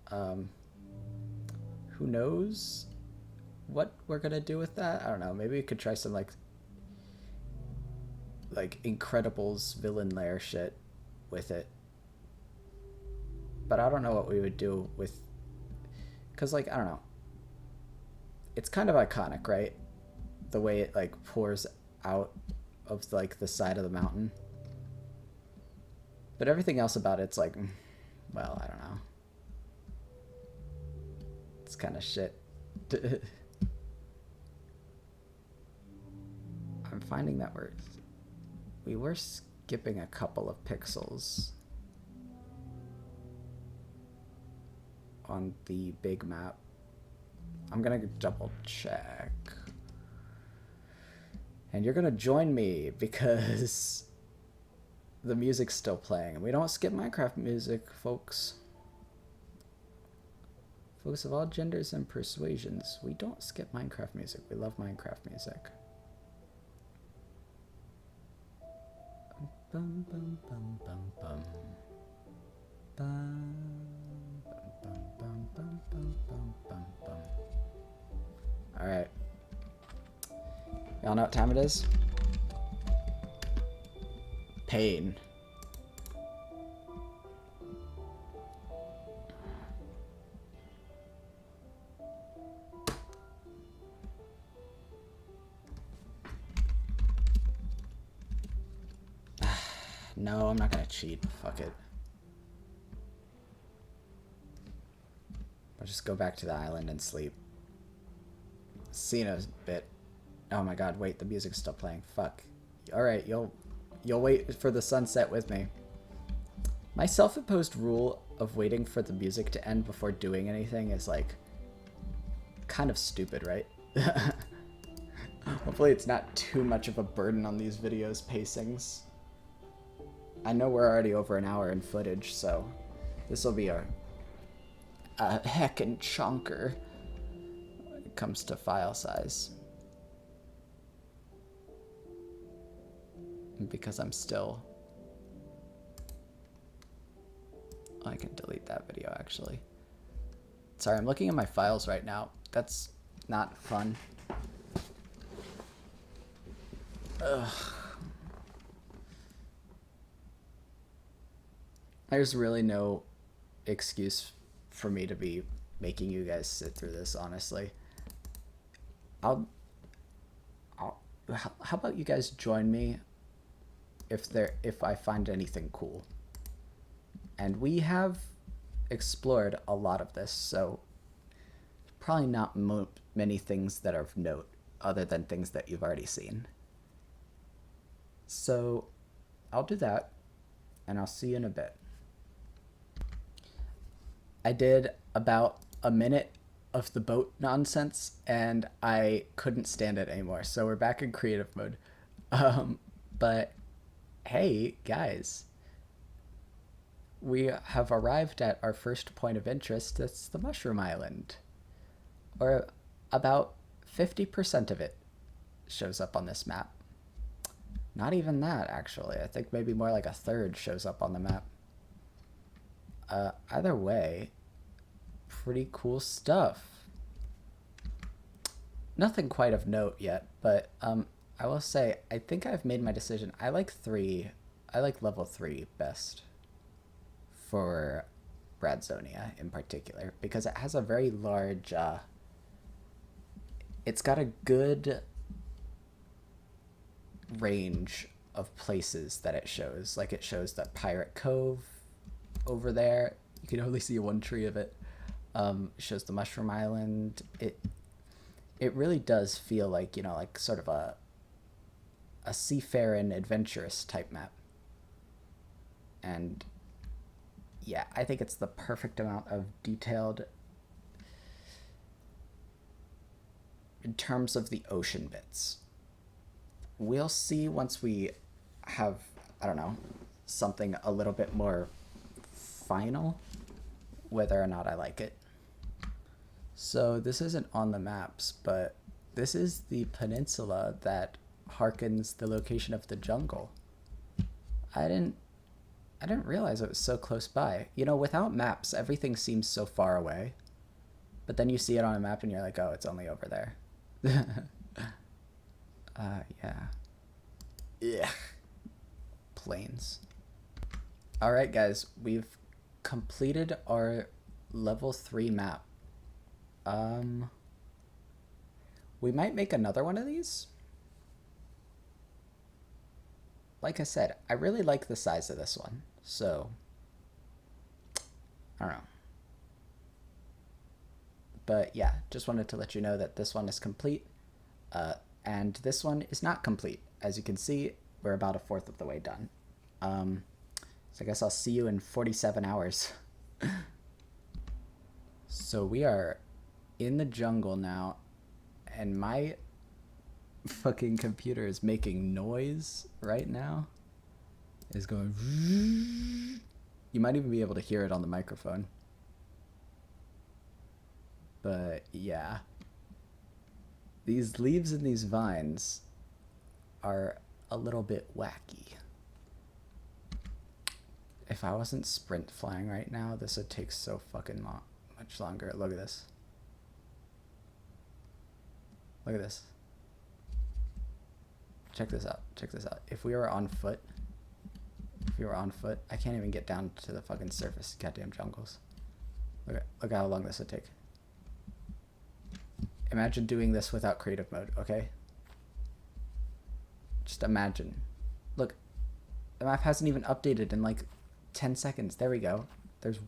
Who knows what we're gonna do with that? I don't know. Maybe we could try some like Incredibles villain lair shit with it. But I don't know what we would do with, cause like I don't know. It's kind of iconic, right? The way it like pours out of like the side of the mountain. But everything else about it's like, well, I don't know. It's kind of shit. I'm finding that we were skipping a couple of pixels on the big map. I'm gonna double check. And you're gonna join me because the music's still playing. We don't skip Minecraft music, folks. Folks of all genders and persuasions, we don't skip Minecraft music. We love Minecraft music. Bum, bum, bum, bum, bum. Bum, bum, bum, bum, bum, bum, bum, bum. All right. Y'all know what time it is? Pain. No, I'm not gonna cheat. Fuck it. I'll just go back to the island and sleep. See you in a bit. Oh my god, wait, the music's still playing. Fuck. Alright, you'll wait for the sunset with me. My self-imposed rule of waiting for the music to end before doing anything is like kind of stupid, right? Hopefully it's not too much of a burden on these videos' pacings. I know we're already over an hour in footage, so this will be a heckin' chunker when it comes to file size. because I'm still... I can delete that video, actually. Sorry, I'm looking at my files right now. That's not fun. Ugh. There's really no excuse for me to be making you guys sit through this, honestly. How about you guys join me if I find anything cool? And we have explored a lot of this, so probably not many things that are of note other than things that you've already seen. So I'll do that, and I'll see you in a bit. I did about a minute of the boat nonsense, and I couldn't stand it anymore, so we're back in creative mode. But hey, guys, we have arrived at our first point of interest. That's the Mushroom Island. Or about 50% of it shows up on this map. Not even that, actually. I think maybe more like a third shows up on the map. Either way, pretty cool stuff. Nothing quite of note yet, but I will say, I think I've made my decision. I like level 3 best for Bradzonia in particular, because it has a very large, it's got a good range of places that it shows. Like, it shows that Pirate Cove over there. You can only see one tree of it. It shows the Mushroom Island. It really does feel like, you know, like sort of a seafaring adventurous type map. And yeah, I think it's the perfect amount of detailed in terms of the ocean bits. We'll see once we have, I don't know, something a little bit more final, whether or not I like it. So this isn't on the maps, but this is the peninsula that harkens the location of the jungle. I didn't realize it was so close by. You know, without maps, everything seems so far away. But then you see it on a map and you're like, oh, it's only over there. Yeah. Yeah. Planes. Alright, guys. We've completed our level 3 map. We might make another one of these. Like I said, I really like the size of this one, so I don't know. But yeah, just wanted to let you know that this one is complete, and this one is not complete. As you can see, we're about a fourth of the way done. So I guess I'll see you in 47 hours. So we are in the jungle now, and my fucking computer is making noise right now. It's going... You might even be able to hear it on the microphone. But yeah. These leaves and these vines are a little bit wacky. If I wasn't sprint flying right now, this would take so fucking much longer. Look at this. Look at this. Check this out. Check this out. If we were on foot, I can't even get down to the fucking surface. Goddamn jungles. Look how long this would take. Imagine doing this without creative mode, okay? Just imagine. Look, the map hasn't even updated in like 10 seconds. There we go. There's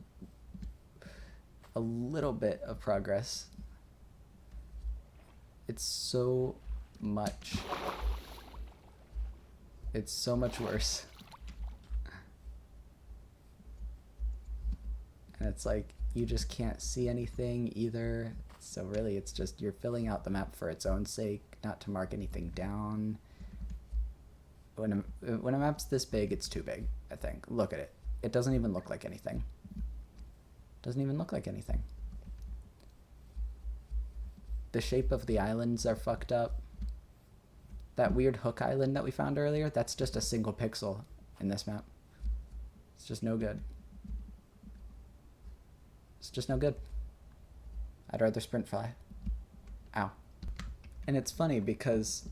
a little bit of progress. It's so much worse. And it's like, you just can't see anything either. So really, it's just, you're filling out the map for its own sake, not to mark anything down. When a map's this big, it's too big, I think. Look at it. It doesn't even look like anything. Doesn't even look like anything. The shape of the islands are fucked up. That weird hook island that we found earlier, that's just a single pixel in this map. It's just no good. It's just no good. I'd rather sprint fly. Ow. And it's funny because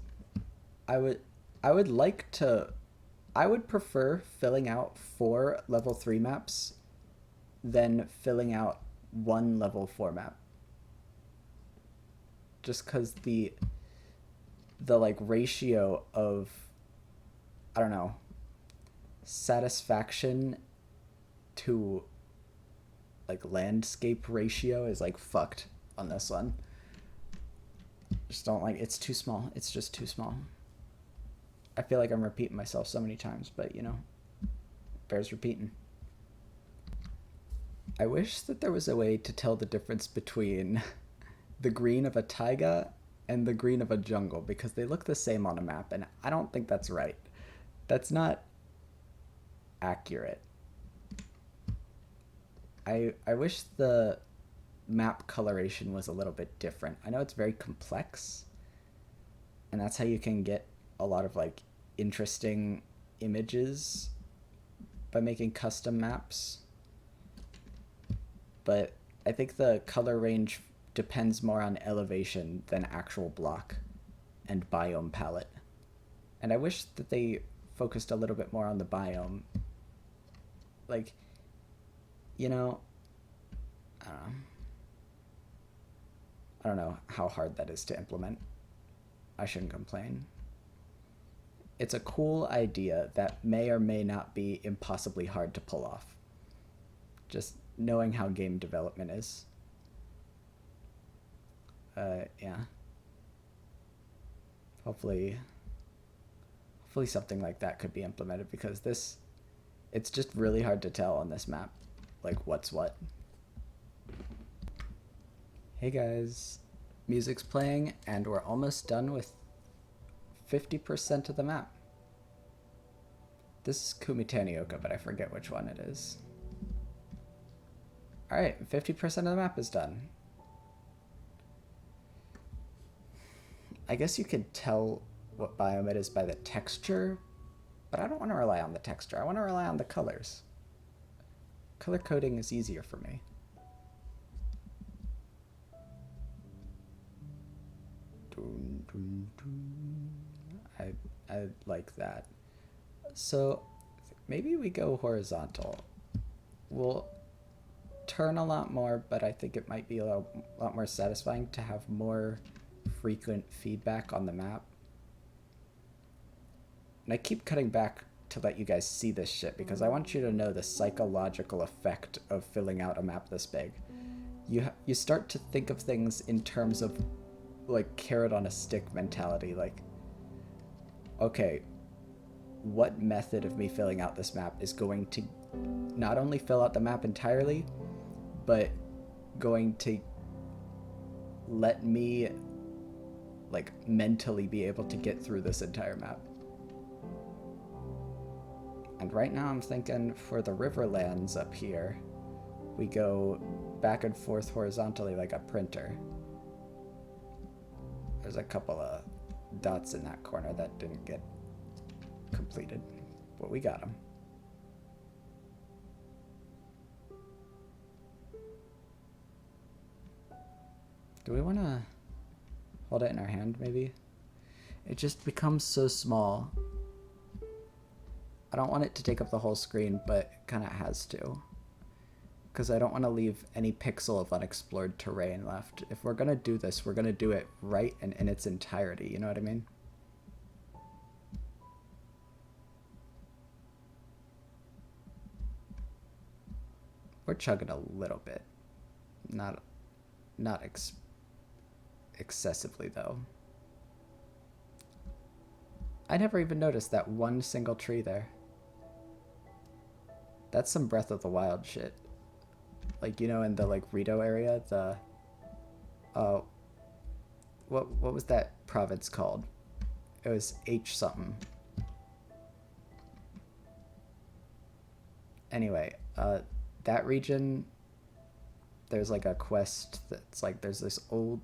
I would like to, I would prefer filling out 4 level 3 maps than filling out 1 level 4 map. Just cuz the like ratio of, I don't know, satisfaction to like landscape ratio is like fucked on this one. Just don't like, it's too small. It's just too small. I feel like I'm repeating myself so many times, but you know, bears repeating. I wish that there was a way to tell the difference between the green of a taiga and the green of a jungle, because they look the same on a map, and I don't think that's right. That's not accurate. I wish the map coloration was a little bit different. I know it's very complex, and that's how you can get a lot of like interesting images by making custom maps. But I think the color range depends more on elevation than actual block and biome palette. And I wish that they focused a little bit more on the biome. Like, you know, I don't know how hard that is to implement. I shouldn't complain. It's a cool idea that may or may not be impossibly hard to pull off. Just knowing how game development is. Yeah. Hopefully something like that could be implemented, because it's just really hard to tell on this map, like what's what. Hey guys, music's playing and we're almost done with 50% of the map. This is Kumitanioka, but I forget which one it is. Alright, 50% of the map is done. I guess you could tell what biome it is by the texture, but I don't want to rely on the texture. I want to rely on the colors. Color coding is easier for me. I like that. So maybe we go horizontal. We'll turn a lot more, but I think it might be a lot more satisfying to have more frequent feedback on the map. And I keep cutting back to let you guys see this shit, because I want you to know the psychological effect of filling out a map this big. You start to think of things in terms of like carrot on a stick mentality. Like, okay, what method of me filling out this map is going to not only fill out the map entirely, but going to let me like mentally be able to get through this entire map. And right now I'm thinking for the Riverlands up here, we go back and forth horizontally like a printer. There's a couple of dots in that corner that didn't get completed, but we got them. Do we want to hold it in our hand, maybe? It just becomes so small. I don't want it to take up the whole screen, but it kind of has to. Because I don't want to leave any pixel of unexplored terrain left. If we're going to do this, we're going to do it right and in its entirety, you know what I mean? We're chugging a little bit. Not excessively, though. I never even noticed that one single tree there. That's some Breath of the Wild shit. Like, you know, in the like Rito area, the what was that province called? It was H something. Anyway, that region, there's like a quest that's like, there's this old,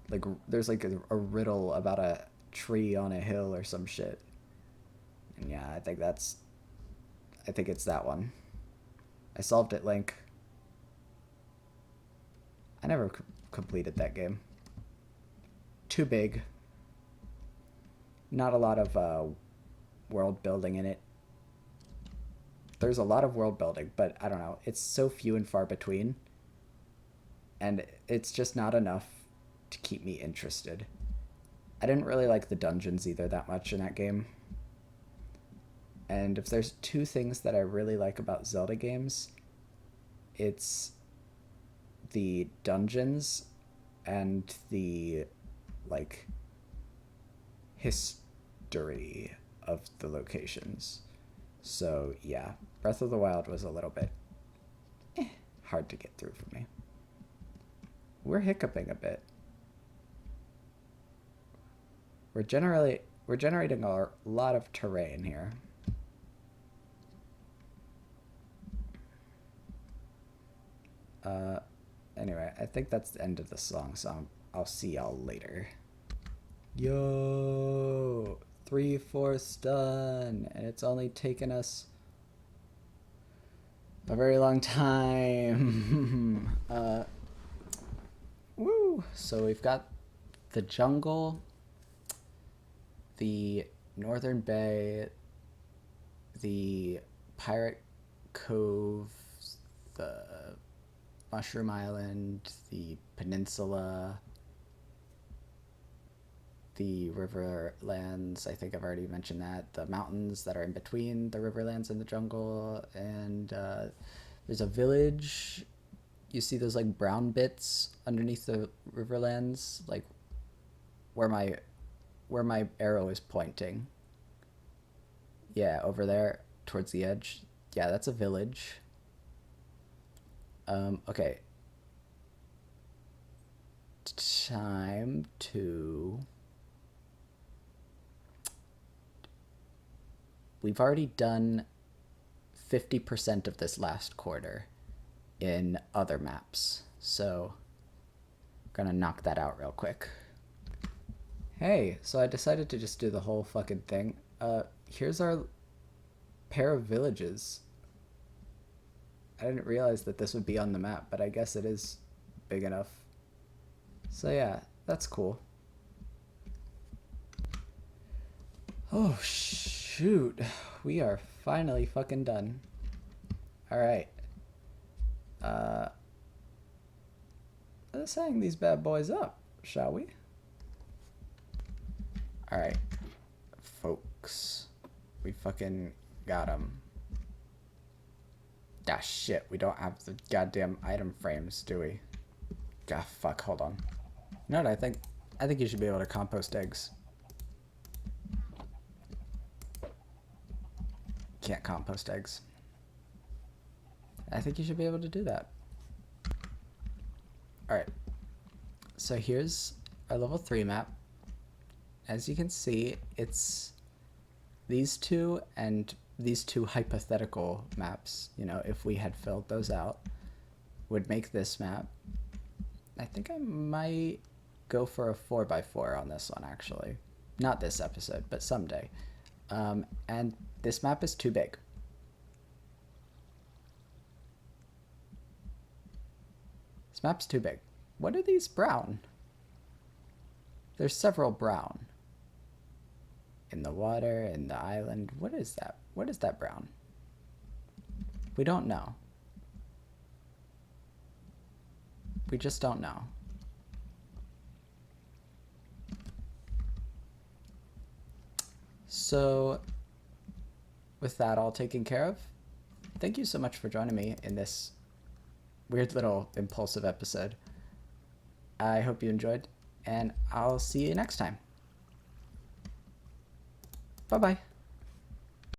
like, there's like a riddle about a tree on a hill or some shit. And yeah, I think it's that one. I solved it, Link. I never completed that game. Too big. Not a lot of world building in it. There's a lot of world building, but I don't know. It's so few and far between. And it's just not enough to keep me interested. I didn't really like the dungeons either that much in that game. And if there's two things that I really like about Zelda games, it's the dungeons and the, like, history of the locations. So, yeah, Breath of the Wild was a little bit hard to get through for me. We're hiccuping a bit. We're generating a lot of terrain here. Anyway, I think that's the end of the song, so I'll see y'all later. Yo, 3/4 done, and it's only taken us a very long time. Woo! So we've got the jungle, the Northern Bay, the Pirate Cove, the Mushroom Island, the peninsula, the Riverlands, I think I've already mentioned that, the mountains that are in between the Riverlands and the jungle, and there's a village. You see those like brown bits underneath the Riverlands, like where my arrow is pointing. Yeah, over there towards the edge. Yeah, that's a village. Okay. Time to... We've already done 50% of this last quarter in other maps, so I'm gonna knock that out real quick. Hey, so I decided to just do the whole fucking thing. Here's our pair of villages. I didn't realize that this would be on the map, but I guess it is big enough. So yeah, that's cool. Oh shoot, we are finally fucking done. Alright. Let's hang these bad boys up, shall we? Alright, folks. We fucking got them. Ah, shit, we don't have the goddamn item frames, do we? Ah, fuck, hold on. You know what I think? I think you should be able to compost eggs. Can't compost eggs. I think you should be able to do that. Alright. So here's our level 3 map. As you can see, it's these two and these two hypothetical maps, you know, if we had filled those out, would make this map. I think I might go for a 4x4 on this one, actually. Not this episode, but someday. And this map is too big. This map's too big. What are these brown? There's several brown. In the water, in the island. What is that? What is that brown? We don't know. We just don't know. So, with that all taken care of, thank you so much for joining me in this weird little impulsive episode. I hope you enjoyed, and I'll see you next time. Bye-bye.